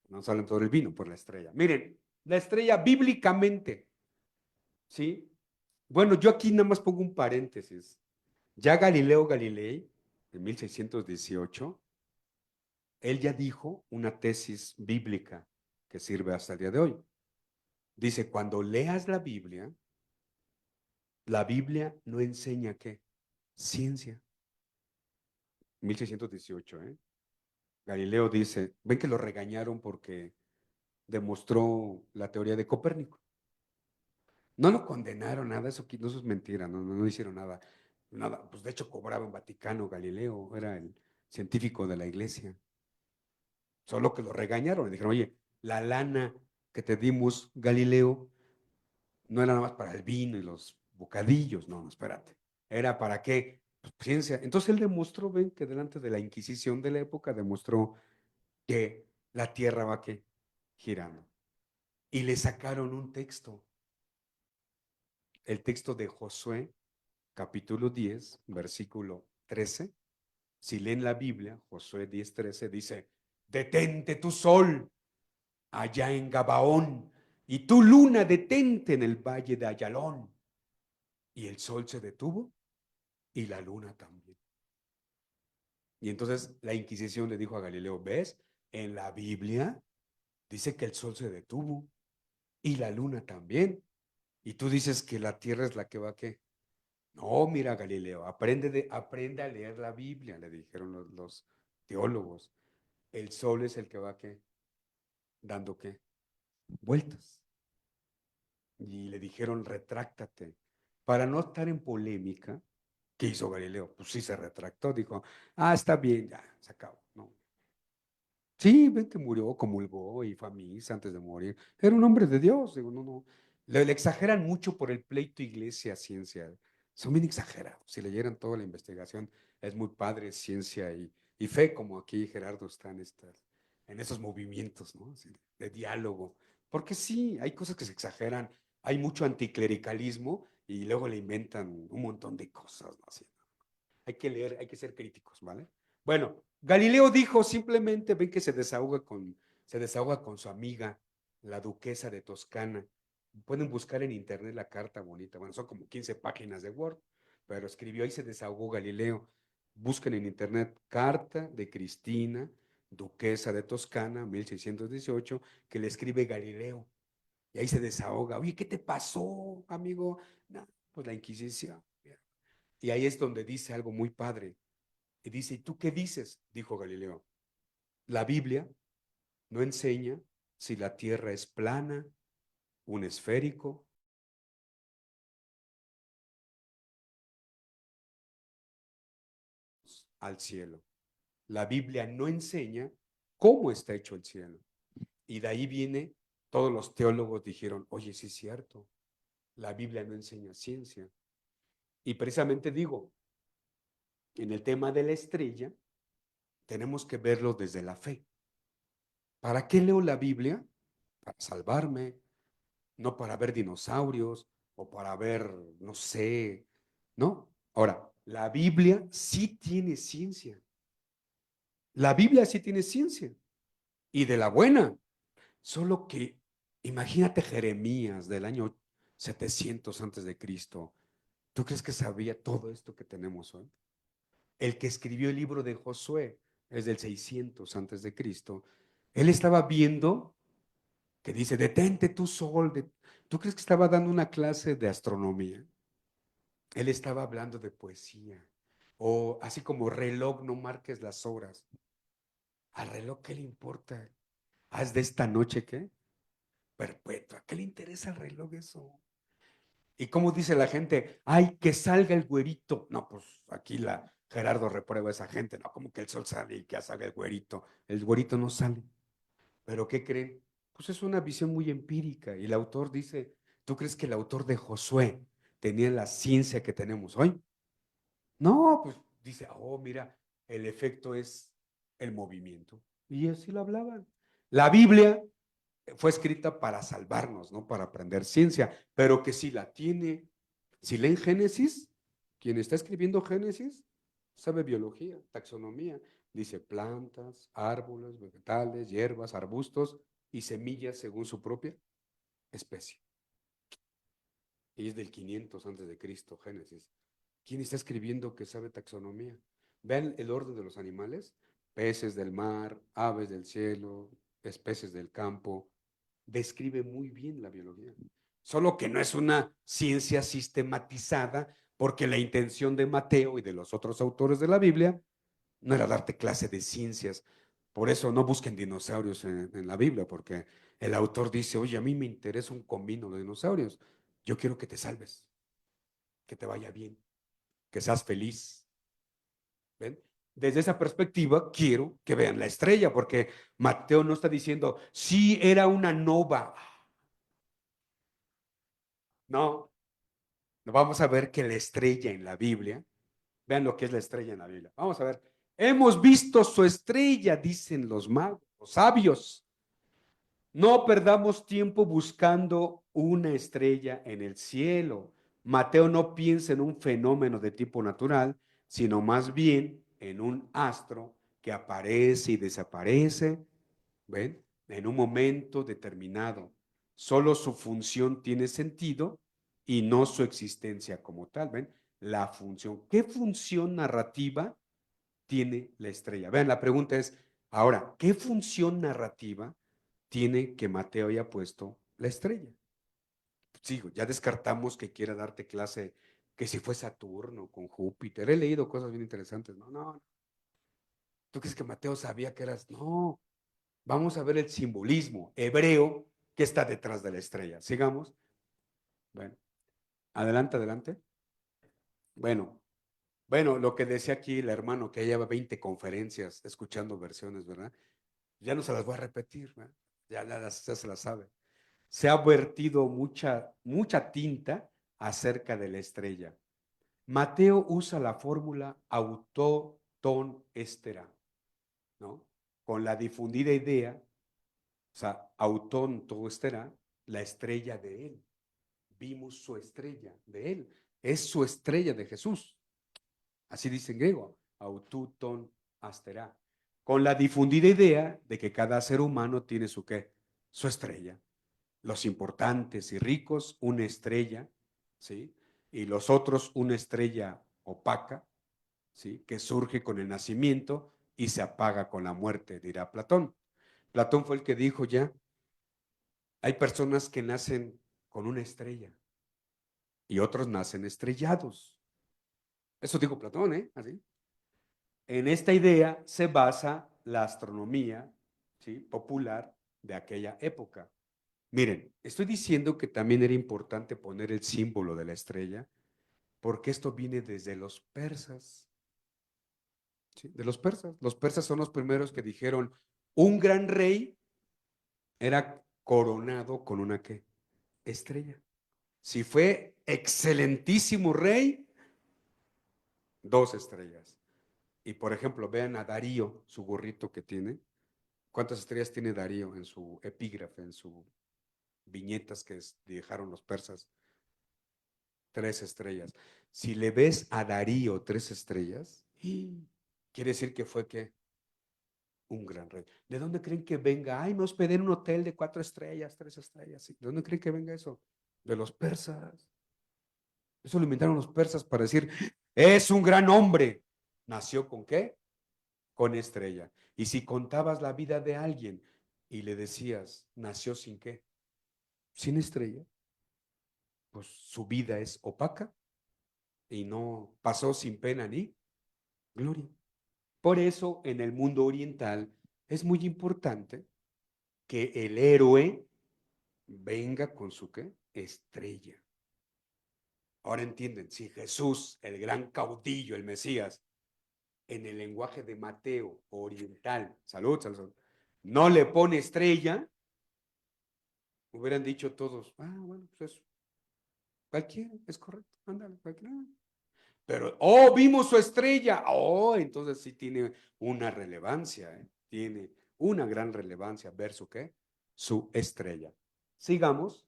Speaker 2: No solamente por el vino, por la estrella. Miren, la estrella bíblicamente, ¿sí? Bueno, yo aquí nada más pongo un paréntesis. Ya Galileo Galilei, en 1618, Él ya dijo una tesis bíblica que sirve hasta el día de hoy. Dice, cuando leas la Biblia no enseña qué, ciencia. 1618, ¿eh? Galileo dice, ven que lo regañaron porque demostró la teoría de Copérnico. No lo condenaron, nada, eso es mentira, no hicieron nada. Nada, pues de hecho cobraba en Vaticano Galileo, era el científico de la iglesia. Solo que lo regañaron, le dijeron, oye, la lana que te dimos, Galileo, no era nada más para el vino y los bocadillos, no, espérate. ¿Era para qué? Pues ciencia. Entonces él demostró, ven, que delante de la Inquisición de la época demostró que la tierra va que girando. Y le sacaron un texto, el texto de Josué, capítulo 10, versículo 13. Si leen la Biblia, Josué 10:13 dice, detente tu sol allá en Gabaón, y tu luna detente en el valle de Ayalón. Y el sol se detuvo y la luna también. Y entonces la Inquisición le dijo a Galileo, ¿ves? En la Biblia dice que el sol se detuvo y la luna también. Y tú dices que la tierra es la que va a qué. No, mira, Galileo, aprende a leer la Biblia, le dijeron los teólogos. El sol es el que va a qué, dando qué, vueltas. Y le dijeron, retráctate. Para no estar en polémica, ¿qué hizo Galileo? Pues sí se retractó, dijo, está bien, ya, se acabó. No. Sí, ven que murió, comulgó y fue a misa antes de morir. Era un hombre de Dios, digo, no. Le exageran mucho por el pleito iglesia-ciencia. Son bien exagerados. Si leyeran toda la investigación, es muy padre ciencia y fe, como aquí Gerardo está en esos movimientos, ¿no? Así, de diálogo. Porque sí, hay cosas que se exageran. Hay mucho anticlericalismo y luego le inventan un montón de cosas, ¿no? Así, hay que leer, hay que ser críticos, ¿vale? Bueno, Galileo dijo simplemente, ven que se desahoga con su amiga, la duquesa de Toscana. Pueden buscar en internet la carta bonita. Bueno, son como 15 páginas de Word, pero escribió y se desahogó Galileo. Busquen en internet carta de Cristina, duquesa de Toscana, 1618, que le escribe Galileo. Y ahí se desahoga. Oye, ¿qué te pasó, amigo? No, pues la Inquisición. Y ahí es donde dice algo muy padre. Y dice, ¿y tú qué dices? Dijo Galileo. La Biblia no enseña si la tierra es plana, un esférico, al cielo. La Biblia no enseña cómo está hecho el cielo. Y de ahí viene, todos los teólogos dijeron, oye, sí es cierto, la Biblia no enseña ciencia. Y precisamente digo, en el tema de la estrella, tenemos que verlo desde la fe. ¿Para qué leo la Biblia? Para salvarme, no para ver dinosaurios o para ver, no sé, ¿no? Ahora, la Biblia sí tiene ciencia. La Biblia sí tiene ciencia y de la buena. Solo que imagínate Jeremías del año 700 antes de Cristo. ¿Tú crees que sabía todo esto que tenemos hoy? El que escribió el libro de Josué es del 600 antes de Cristo. Él estaba viendo que dice, detente tu sol. ¿Tú crees que estaba dando una clase de astronomía? Él estaba hablando de poesía. O así como reloj, no marques las horas. Al reloj, ¿qué le importa? ¿Haz de esta noche qué? Perpetua. ¿Qué le interesa al reloj eso? ¿Y cómo dice la gente? Ay, que salga el güerito. No, pues aquí Gerardo reprueba a esa gente. No, como que el sol sale y que salga el güerito. El güerito no sale. ¿Pero qué creen? Pues es una visión muy empírica. Y el autor dice, ¿tú crees que el autor de Josué tenía la ciencia que tenemos hoy? No, pues dice, mira, el efecto es el movimiento. Y así lo hablaban. La Biblia fue escrita para salvarnos, no para aprender ciencia, pero que si la tiene, si leen Génesis, quien está escribiendo Génesis sabe biología, taxonomía, dice plantas, árboles, vegetales, hierbas, arbustos y semillas según su propia especie. Y es del 500 antes de Cristo, Génesis. ¿Quién está escribiendo que sabe taxonomía? Vean el orden de los animales, peces del mar, aves del cielo, especies del campo. Describe muy bien la biología. Solo que no es una ciencia sistematizada, porque la intención de Mateo y de los otros autores de la Biblia no era darte clase de ciencias. Por eso no busquen dinosaurios en la Biblia, porque el autor dice, oye, a mí me interesa un comino de dinosaurios. Yo quiero que te salves, que te vaya bien, que seas feliz. ¿Ven? Desde esa perspectiva, quiero que vean la estrella, porque Mateo no está diciendo, sí, era una nova. No, vamos a ver que la estrella en la Biblia, vean lo que es la estrella en la Biblia. Vamos a ver, hemos visto su estrella, dicen los magos, los sabios. No perdamos tiempo buscando una estrella en el cielo. Mateo no piensa en un fenómeno de tipo natural, sino más bien en un astro que aparece y desaparece, ¿ven? En un momento determinado. Solo su función tiene sentido y no su existencia como tal, ¿ven? La función. ¿Qué función narrativa tiene la estrella? Vean, la pregunta es, ahora, ¿qué función narrativa tiene que Mateo haya puesto la estrella? Sigo, ya descartamos que quiera darte clase que si fue Saturno con Júpiter. He leído cosas bien interesantes. No, no. ¿Tú crees que Mateo sabía que eras? No. Vamos a ver el simbolismo hebreo que está detrás de la estrella. Sigamos. Bueno, adelante, adelante. Bueno, lo que decía aquí el hermano, que lleva 20 conferencias escuchando versiones, ¿verdad? Ya no se las voy a repetir, ¿verdad? Ya se las sabe. Se ha vertido mucha tinta acerca de la estrella. Mateo usa la fórmula autóton estera, ¿no? Con la difundida idea, o sea, autón todo estera, la estrella de él. Vimos su estrella de él. Es su estrella de Jesús. Así dice en griego, aututon astera. Con la difundida idea de que cada ser humano tiene su qué, su estrella. Los importantes y ricos, una estrella, ¿sí? Y los otros, una estrella opaca, ¿sí? Que surge con el nacimiento y se apaga con la muerte, dirá Platón. Platón fue el que dijo ya, hay personas que nacen con una estrella y otros nacen estrellados. Eso dijo Platón, ¿eh? Así. En esta idea se basa la astronomía, ¿sí? Popular de aquella época. Miren, estoy diciendo que también era importante poner el símbolo de la estrella, porque esto viene desde los persas, ¿sí? De los persas. Los persas son los primeros que dijeron, un gran rey era coronado con una ¿qué? Estrella. Si fue excelentísimo rey, dos estrellas. Y por ejemplo, vean a Darío, su gorrito que tiene. ¿Cuántas estrellas tiene Darío en su epígrafe, en sus viñetas que dejaron los persas? 3 estrellas. Si le ves a Darío 3 estrellas, quiere decir que fue que un gran rey. ¿De dónde creen que venga? Ay, me hospedé en un hotel de 4 estrellas, 3 estrellas. ¿De dónde creen que venga eso? De los persas. Eso lo inventaron los persas para decir, es un gran hombre. ¿Nació con qué? Con estrella. Y si contabas la vida de alguien y le decías, nació sin qué, sin estrella, pues su vida es opaca y no pasó sin pena ni gloria. Por eso en el mundo oriental es muy importante que el héroe venga con su qué, estrella. Ahora entienden, si Jesús, el gran caudillo, el Mesías, en el lenguaje de Mateo oriental, salud, salud, no le pone estrella, hubieran dicho todos, bueno, pues eso, cualquiera, es correcto, ándale, cualquiera. Pero, vimos su estrella, entonces sí tiene una relevancia, tiene una gran relevancia ver su qué, su estrella. Sigamos.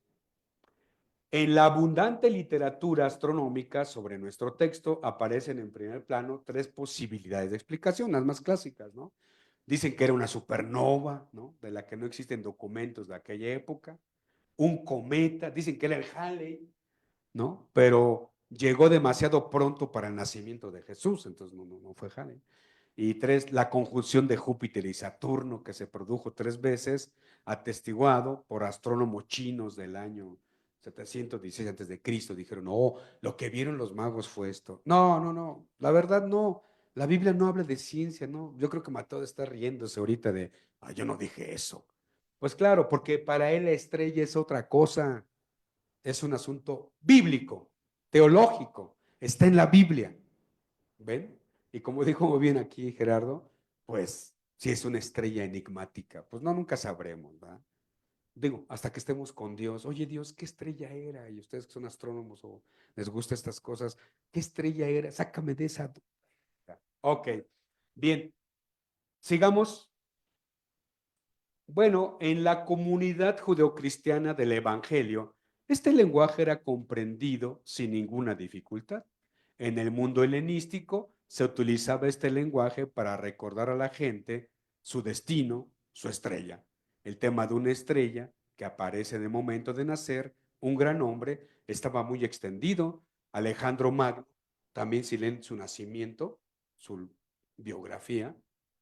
Speaker 2: En la abundante literatura astronómica sobre nuestro texto aparecen en primer plano 3 posibilidades de explicación, las más clásicas, ¿no? Dicen que era una supernova, ¿no? De la que no existen documentos de aquella época. Un cometa, dicen que era el Halley, ¿no? Pero llegó demasiado pronto para el nacimiento de Jesús, entonces no fue Halley. Y tres, la conjunción de Júpiter y Saturno, que se produjo 3 veces, atestiguado por astrónomos chinos del año 716 antes de Cristo. Dijeron, no, lo que vieron los magos fue esto. No, no, no, la verdad no. La Biblia no habla de ciencia, ¿no? Yo creo que Mateo está riéndose ahorita de, yo no dije eso. Pues claro, porque para él la estrella es otra cosa. Es un asunto bíblico, teológico. Está en la Biblia. ¿Ven? Y como dijo muy bien aquí Gerardo, pues si es una estrella enigmática, pues no, nunca sabremos, ¿verdad? Digo, hasta que estemos con Dios. Oye, Dios, ¿qué estrella era? Y ustedes que son astrónomos o les gustan estas cosas, ¿qué estrella era? Sácame de esa duda. Ok, bien, sigamos. Bueno, en la comunidad judeocristiana del Evangelio, este lenguaje era comprendido sin ninguna dificultad. En el mundo helenístico se utilizaba este lenguaje para recordar a la gente su destino, su estrella. El tema de una estrella que aparece en el momento de nacer, un gran hombre, estaba muy extendido. Alejandro Magno, también si leen su nacimiento, su biografía,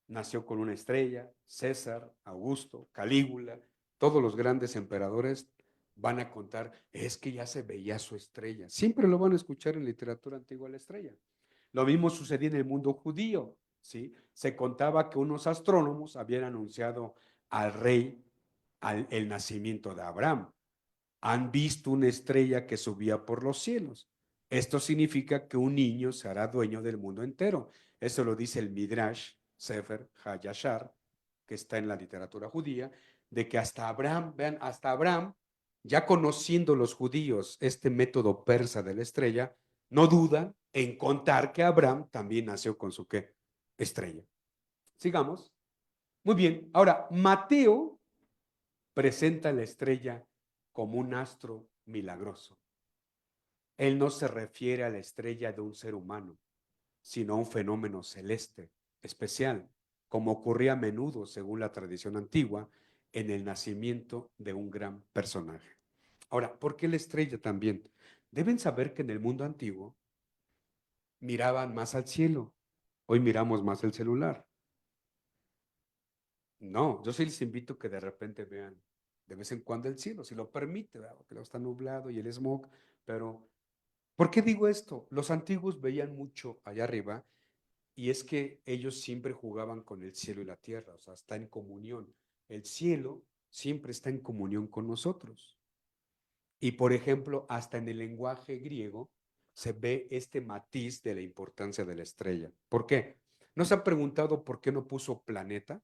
Speaker 2: nació con una estrella. César, Augusto, Calígula, todos los grandes emperadores van a contar, es que ya se veía su estrella. Siempre lo van a escuchar en literatura antigua la estrella. Lo mismo sucedía en el mundo judío, ¿sí? Se contaba que unos astrónomos habían anunciado al rey el nacimiento de Abraham. Han visto una estrella que subía por los cielos. Esto significa que un niño se hará dueño del mundo entero. Eso lo dice el Midrash Sefer Hayashar, que está en la literatura judía, de que hasta Abraham, vean, hasta Abraham, ya conociendo los judíos este método persa de la estrella, no duda en contar que Abraham también nació con su qué, estrella. Sigamos. Muy bien. Ahora, Mateo presenta la estrella como un astro milagroso. Él no se refiere a la estrella de un ser humano, sino a un fenómeno celeste, especial, como ocurría a menudo, según la tradición antigua, en el nacimiento de un gran personaje. Ahora, ¿por qué la estrella también? Deben saber que en el mundo antiguo miraban más al cielo. Hoy miramos más el celular. No, yo sí les invito a que de repente vean de vez en cuando el cielo, si lo permite, ¿verdad? Porque luego está nublado y el smog, pero ¿por qué digo esto? Los antiguos veían mucho allá arriba y es que ellos siempre jugaban con el cielo y la tierra, o sea, está en comunión. El cielo siempre está en comunión con nosotros. Y por ejemplo, hasta en el lenguaje griego se ve este matiz de la importancia de la estrella. ¿Por qué? ¿No se han preguntado por qué no puso planeta?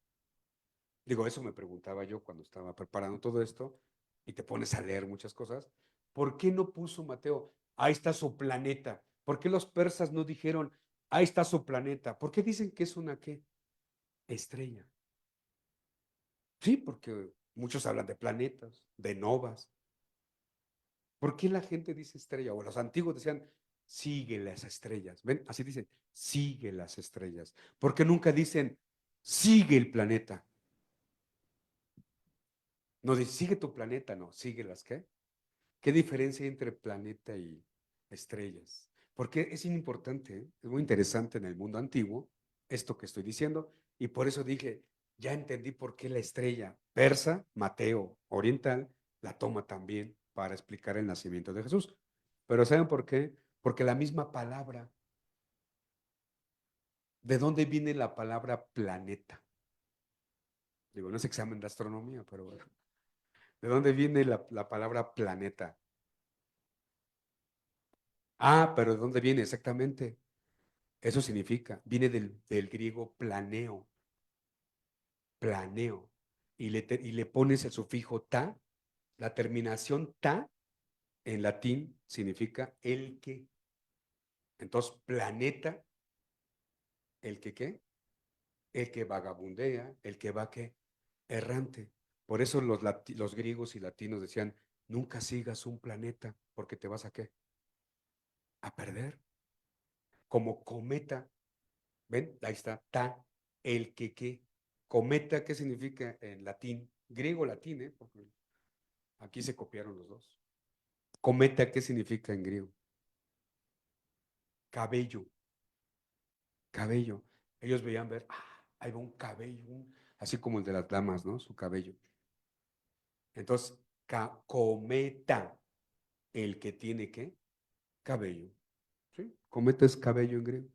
Speaker 2: Digo, eso me preguntaba yo cuando estaba preparando todo esto y te pones a leer muchas cosas. ¿Por qué no puso Mateo, ahí está su planeta? ¿Por qué los persas no dijeron, ahí está su planeta? ¿Por qué dicen que es una qué? Estrella. Sí, porque muchos hablan de planetas, de novas. ¿Por qué la gente dice estrella? O los antiguos decían, sigue las estrellas. ¿Ven? Así dicen, sigue las estrellas. ¿Por qué nunca dicen, sigue el planeta? No dice, sigue tu planeta, no, sigue las qué. ¿Qué diferencia hay entre planeta y estrellas? Porque es importante, es muy interesante en el mundo antiguo esto que estoy diciendo, y por eso dije, ya entendí por qué la estrella persa, Mateo, oriental, la toma también para explicar el nacimiento de Jesús. Pero ¿saben por qué? Porque la misma palabra, ¿de dónde viene la palabra planeta? Digo, no es examen de astronomía, pero bueno, ¿de dónde viene la palabra planeta? Ah, pero ¿de dónde viene exactamente? Eso significa, viene del griego planeo, planeo, y le pones el sufijo ta, la terminación ta en latín significa el que. Entonces, planeta, el que qué, el que vagabundea, el que va qué, errante. Por eso los griegos y latinos decían, nunca sigas un planeta porque te vas a qué, a perder. Como cometa, ¿ven? Ahí está, ta, el que qué. Cometa, ¿qué significa en latín? Griego, latín, ¿eh? Porque aquí se copiaron los dos. Cometa, ¿qué significa en griego? Cabello, cabello. Ellos veían ver, ahí va un cabello, así como el de las damas, ¿no? Su cabello. Entonces, cometa, el que tiene ¿qué? Cabello. ¿Sí? Cometa es cabello en griego.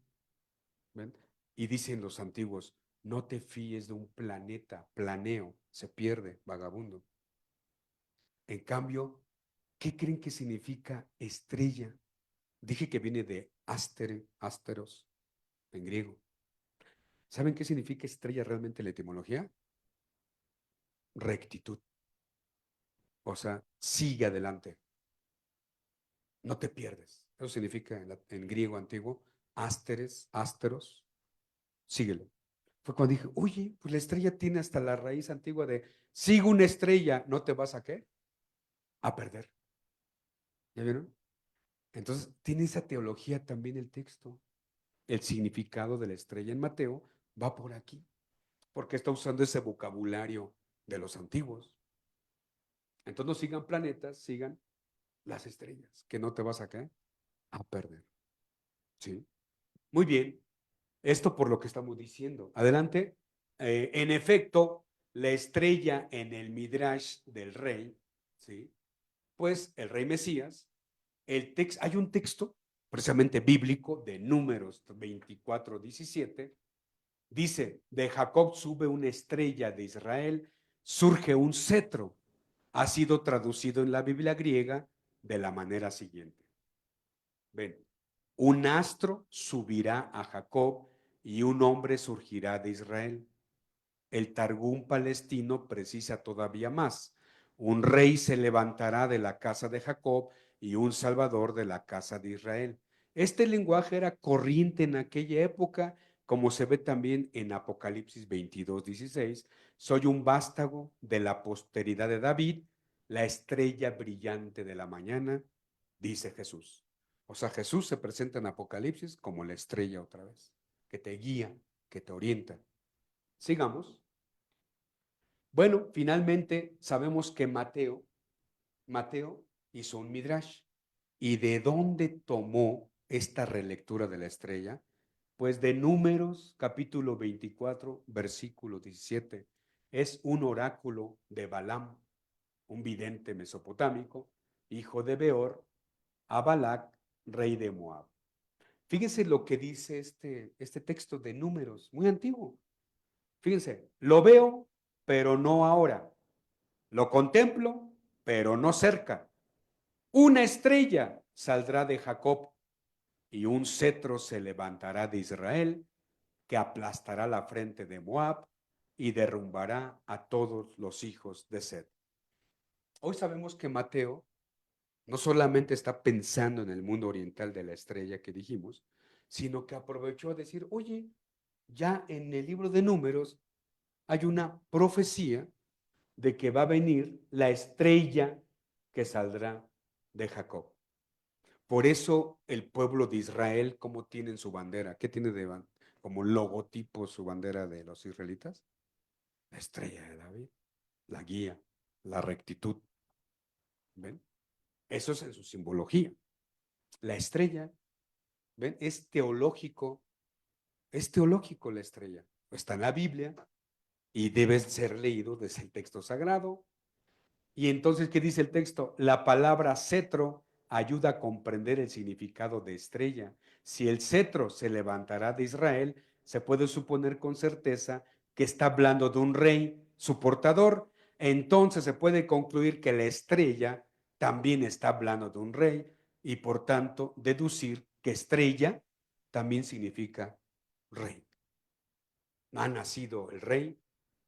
Speaker 2: ¿Ven? Y dicen los antiguos, no te fíes de un planeta, planeo, se pierde, vagabundo. En cambio, ¿qué creen que significa estrella? Dije que viene de asteros, en griego. ¿Saben qué significa estrella realmente en la etimología? Rectitud. O sea, sigue adelante, no te pierdes. Eso significa en griego antiguo, asteros, síguelo. Fue cuando dije, oye, pues la estrella tiene hasta la raíz antigua de, sigue una estrella, ¿no te vas a qué? A perder. ¿Ya vieron? Entonces, tiene esa teología también el texto. El significado de la estrella en Mateo va por aquí, porque está usando ese vocabulario de los antiguos. Entonces, no sigan planetas, sigan las estrellas, que no te vas a qué? A perder. ¿Sí? Muy bien. Esto por lo que estamos diciendo. Adelante. En efecto, la estrella en el Midrash del rey, ¿sí? Pues el rey Mesías, hay un texto precisamente bíblico de Números 24:17, dice, de Jacob sube una estrella, de Israel surge un cetro. Ha sido traducido en la Biblia griega de la manera siguiente. Ven, un astro subirá a Jacob y un hombre surgirá de Israel. El Targum palestino precisa todavía más. Un rey se levantará de la casa de Jacob y un salvador de la casa de Israel. Este lenguaje era corriente en aquella época, como se ve también en Apocalipsis 22:16. Soy un vástago de la posteridad de David, la estrella brillante de la mañana, dice Jesús. O sea, Jesús se presenta en Apocalipsis como la estrella otra vez, que te guía, que te orienta. Sigamos. Bueno, finalmente sabemos que Mateo hizo un midrash. ¿Y de dónde tomó esta relectura de la estrella? Pues de Números, capítulo 24, versículo 17. Es un oráculo de Balaam, un vidente mesopotámico, hijo de Beor, a Balac, rey de Moab. Fíjense lo que dice este texto de Números, muy antiguo. Fíjense, lo veo, pero no ahora. Lo contemplo, pero no cerca. Una estrella saldrá de Jacob y un cetro se levantará de Israel, que aplastará la frente de Moab y derrumbará a todos los hijos de Sed. Hoy sabemos que Mateo no solamente está pensando en el mundo oriental de la estrella que dijimos, sino que aprovechó a decir, oye, ya en el libro de Números hay una profecía de que va a venir la estrella que saldrá de Jacob. Por eso el pueblo de Israel, ¿cómo tienen su bandera? ¿Qué tiene como logotipo su bandera de los israelitas? La estrella de David, la guía, la rectitud. ¿Ven? Eso es en su simbología. La estrella, ¿ven? Es teológico la estrella. Está en la Biblia y debe ser leído desde el texto sagrado. Y entonces, ¿qué dice el texto? La palabra cetro ayuda a comprender el significado de estrella. Si el cetro se levantará de Israel, se puede suponer con certeza que está hablando de un rey, su portador. Entonces se puede concluir que la estrella también está hablando de un rey y por tanto deducir que estrella también significa rey. Ha nacido el rey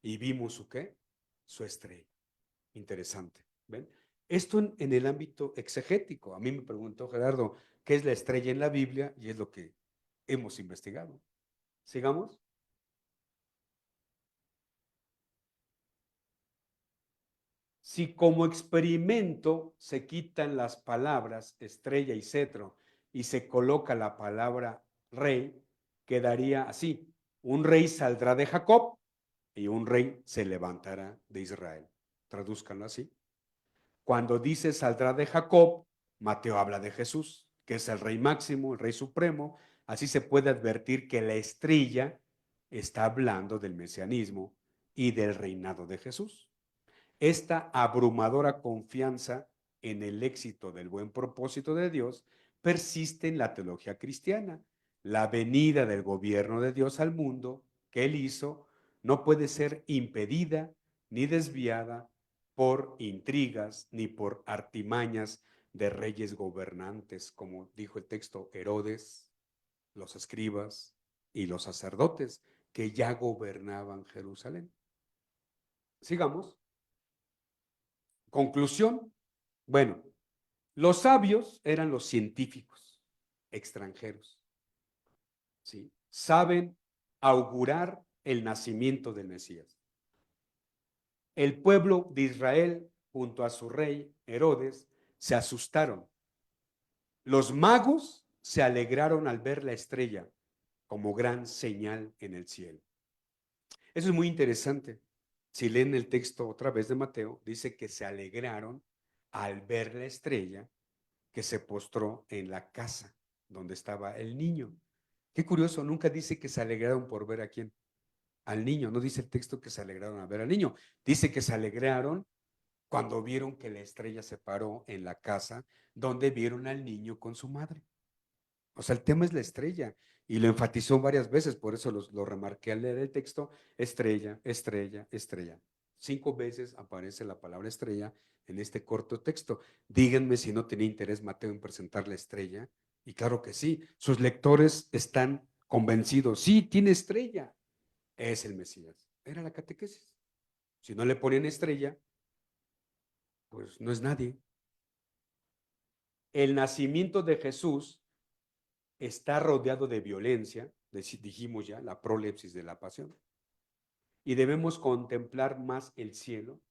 Speaker 2: y vimos su qué, su estrella. Interesante. ¿Ven? Esto en el ámbito exegético. A mí me preguntó Gerardo, ¿qué es la estrella en la Biblia? Y es lo que hemos investigado. Sigamos. Si como experimento se quitan las palabras estrella y cetro y se coloca la palabra rey, quedaría así. Un rey saldrá de Jacob y un rey se levantará de Israel. Tradúzcanlo así. Cuando dice saldrá de Jacob, Mateo habla de Jesús, que es el rey máximo, el rey supremo. Así se puede advertir que la estrella está hablando del mesianismo y del reinado de Jesús. Esta abrumadora confianza en el éxito del buen propósito de Dios persiste en la teología cristiana. La venida del gobierno de Dios al mundo que Él hizo no puede ser impedida ni desviada por intrigas ni por artimañas de reyes gobernantes, como dijo el texto, Herodes, los escribas y los sacerdotes que ya gobernaban Jerusalén. Sigamos. Conclusión. Bueno, los sabios eran los científicos extranjeros, ¿sí? Saben augurar el nacimiento del Mesías. El pueblo de Israel, junto a su rey Herodes, se asustaron. Los magos se alegraron al ver la estrella como gran señal en el cielo. Eso es muy interesante. Si leen el texto otra vez de Mateo, dice que se alegraron al ver la estrella que se postró en la casa donde estaba el niño. Qué curioso, nunca dice que se alegraron por ver a quién, al niño. No dice el texto que se alegraron a ver al niño. Dice que se alegraron cuando vieron que la estrella se paró en la casa donde vieron al niño con su madre. O sea, el tema es la estrella y lo enfatizó varias veces, por eso lo remarqué al leer el texto, estrella, estrella, estrella. 5 veces aparece la palabra estrella en este corto texto. Díganme si no tenía interés Mateo en presentar la estrella. Y claro que sí, sus lectores están convencidos, sí, tiene estrella, es el Mesías. Era la catequesis. Si no le ponen estrella, pues no es nadie. El nacimiento de Jesús está rodeado de violencia, dijimos ya, la prolepsis de la pasión, y debemos contemplar más el cielo,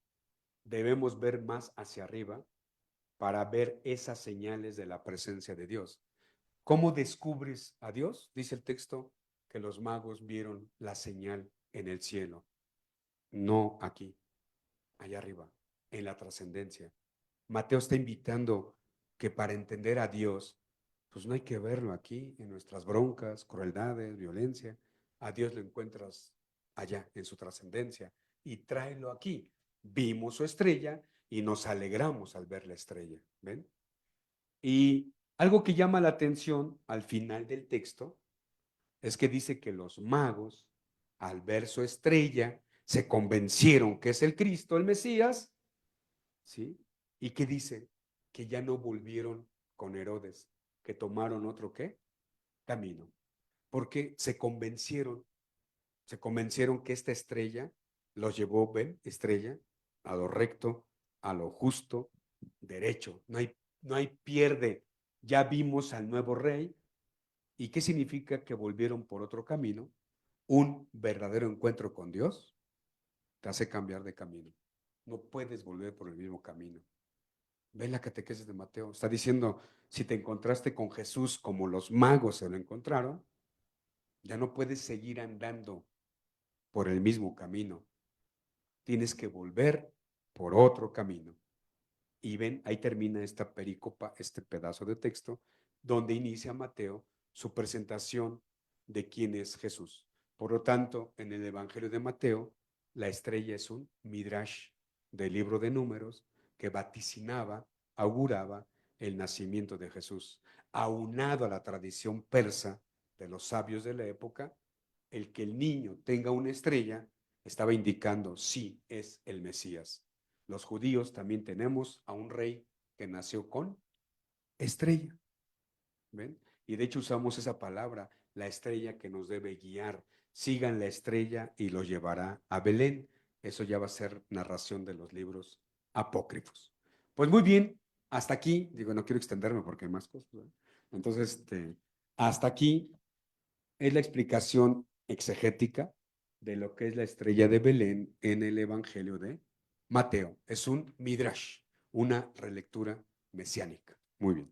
Speaker 2: debemos ver más hacia arriba para ver esas señales de la presencia de Dios. ¿Cómo descubres a Dios? Dice el texto que los magos vieron la señal en el cielo, no aquí, allá arriba, en la trascendencia. Mateo está invitando que para entender a Dios, pues no hay que verlo aquí, en nuestras broncas, crueldades, violencia. A Dios lo encuentras allá, en su trascendencia, y tráelo aquí. Vimos su estrella y nos alegramos al ver la estrella, ¿ven? Y algo que llama la atención al final del texto es que dice que los magos, al ver su estrella, se convencieron que es el Cristo, el Mesías, ¿sí? ¿Y qué dice? Que ya no volvieron con Herodes, que tomaron otro ¿qué? Camino. Porque se convencieron que esta estrella los llevó, ven, estrella, a lo recto, a lo justo, derecho. No hay pierde. Ya vimos al nuevo rey. ¿Y qué significa que volvieron por otro camino? Un verdadero encuentro con Dios te hace cambiar de camino. No puedes volver por el mismo camino. Ve la catequesis de Mateo. Está diciendo, si te encontraste con Jesús como los magos se lo encontraron, ya no puedes seguir andando por el mismo camino. Tienes que volver por otro camino. Y ven, ahí termina esta perícopa, este pedazo de texto, donde inicia Mateo su presentación de quién es Jesús. Por lo tanto, en el Evangelio de Mateo, la estrella es un midrash del libro de Números que vaticinaba, auguraba el nacimiento de Jesús. Aunado a la tradición persa de los sabios de la época, el que el niño tenga una estrella estaba indicando sí es el Mesías. Los judíos también tenemos a un rey que nació con estrella. ¿Ven? Y de hecho usamos esa palabra, la estrella que nos debe guiar. Sigan la estrella y los llevará a Belén. Eso ya va a ser narración de los libros apócrifos. Pues muy bien, hasta aquí, digo, no quiero extenderme porque hay más cosas, ¿verdad? Entonces, hasta aquí es la explicación exegética de lo que es la estrella de Belén en el Evangelio de Mateo. Es un midrash, una relectura mesiánica. Muy bien.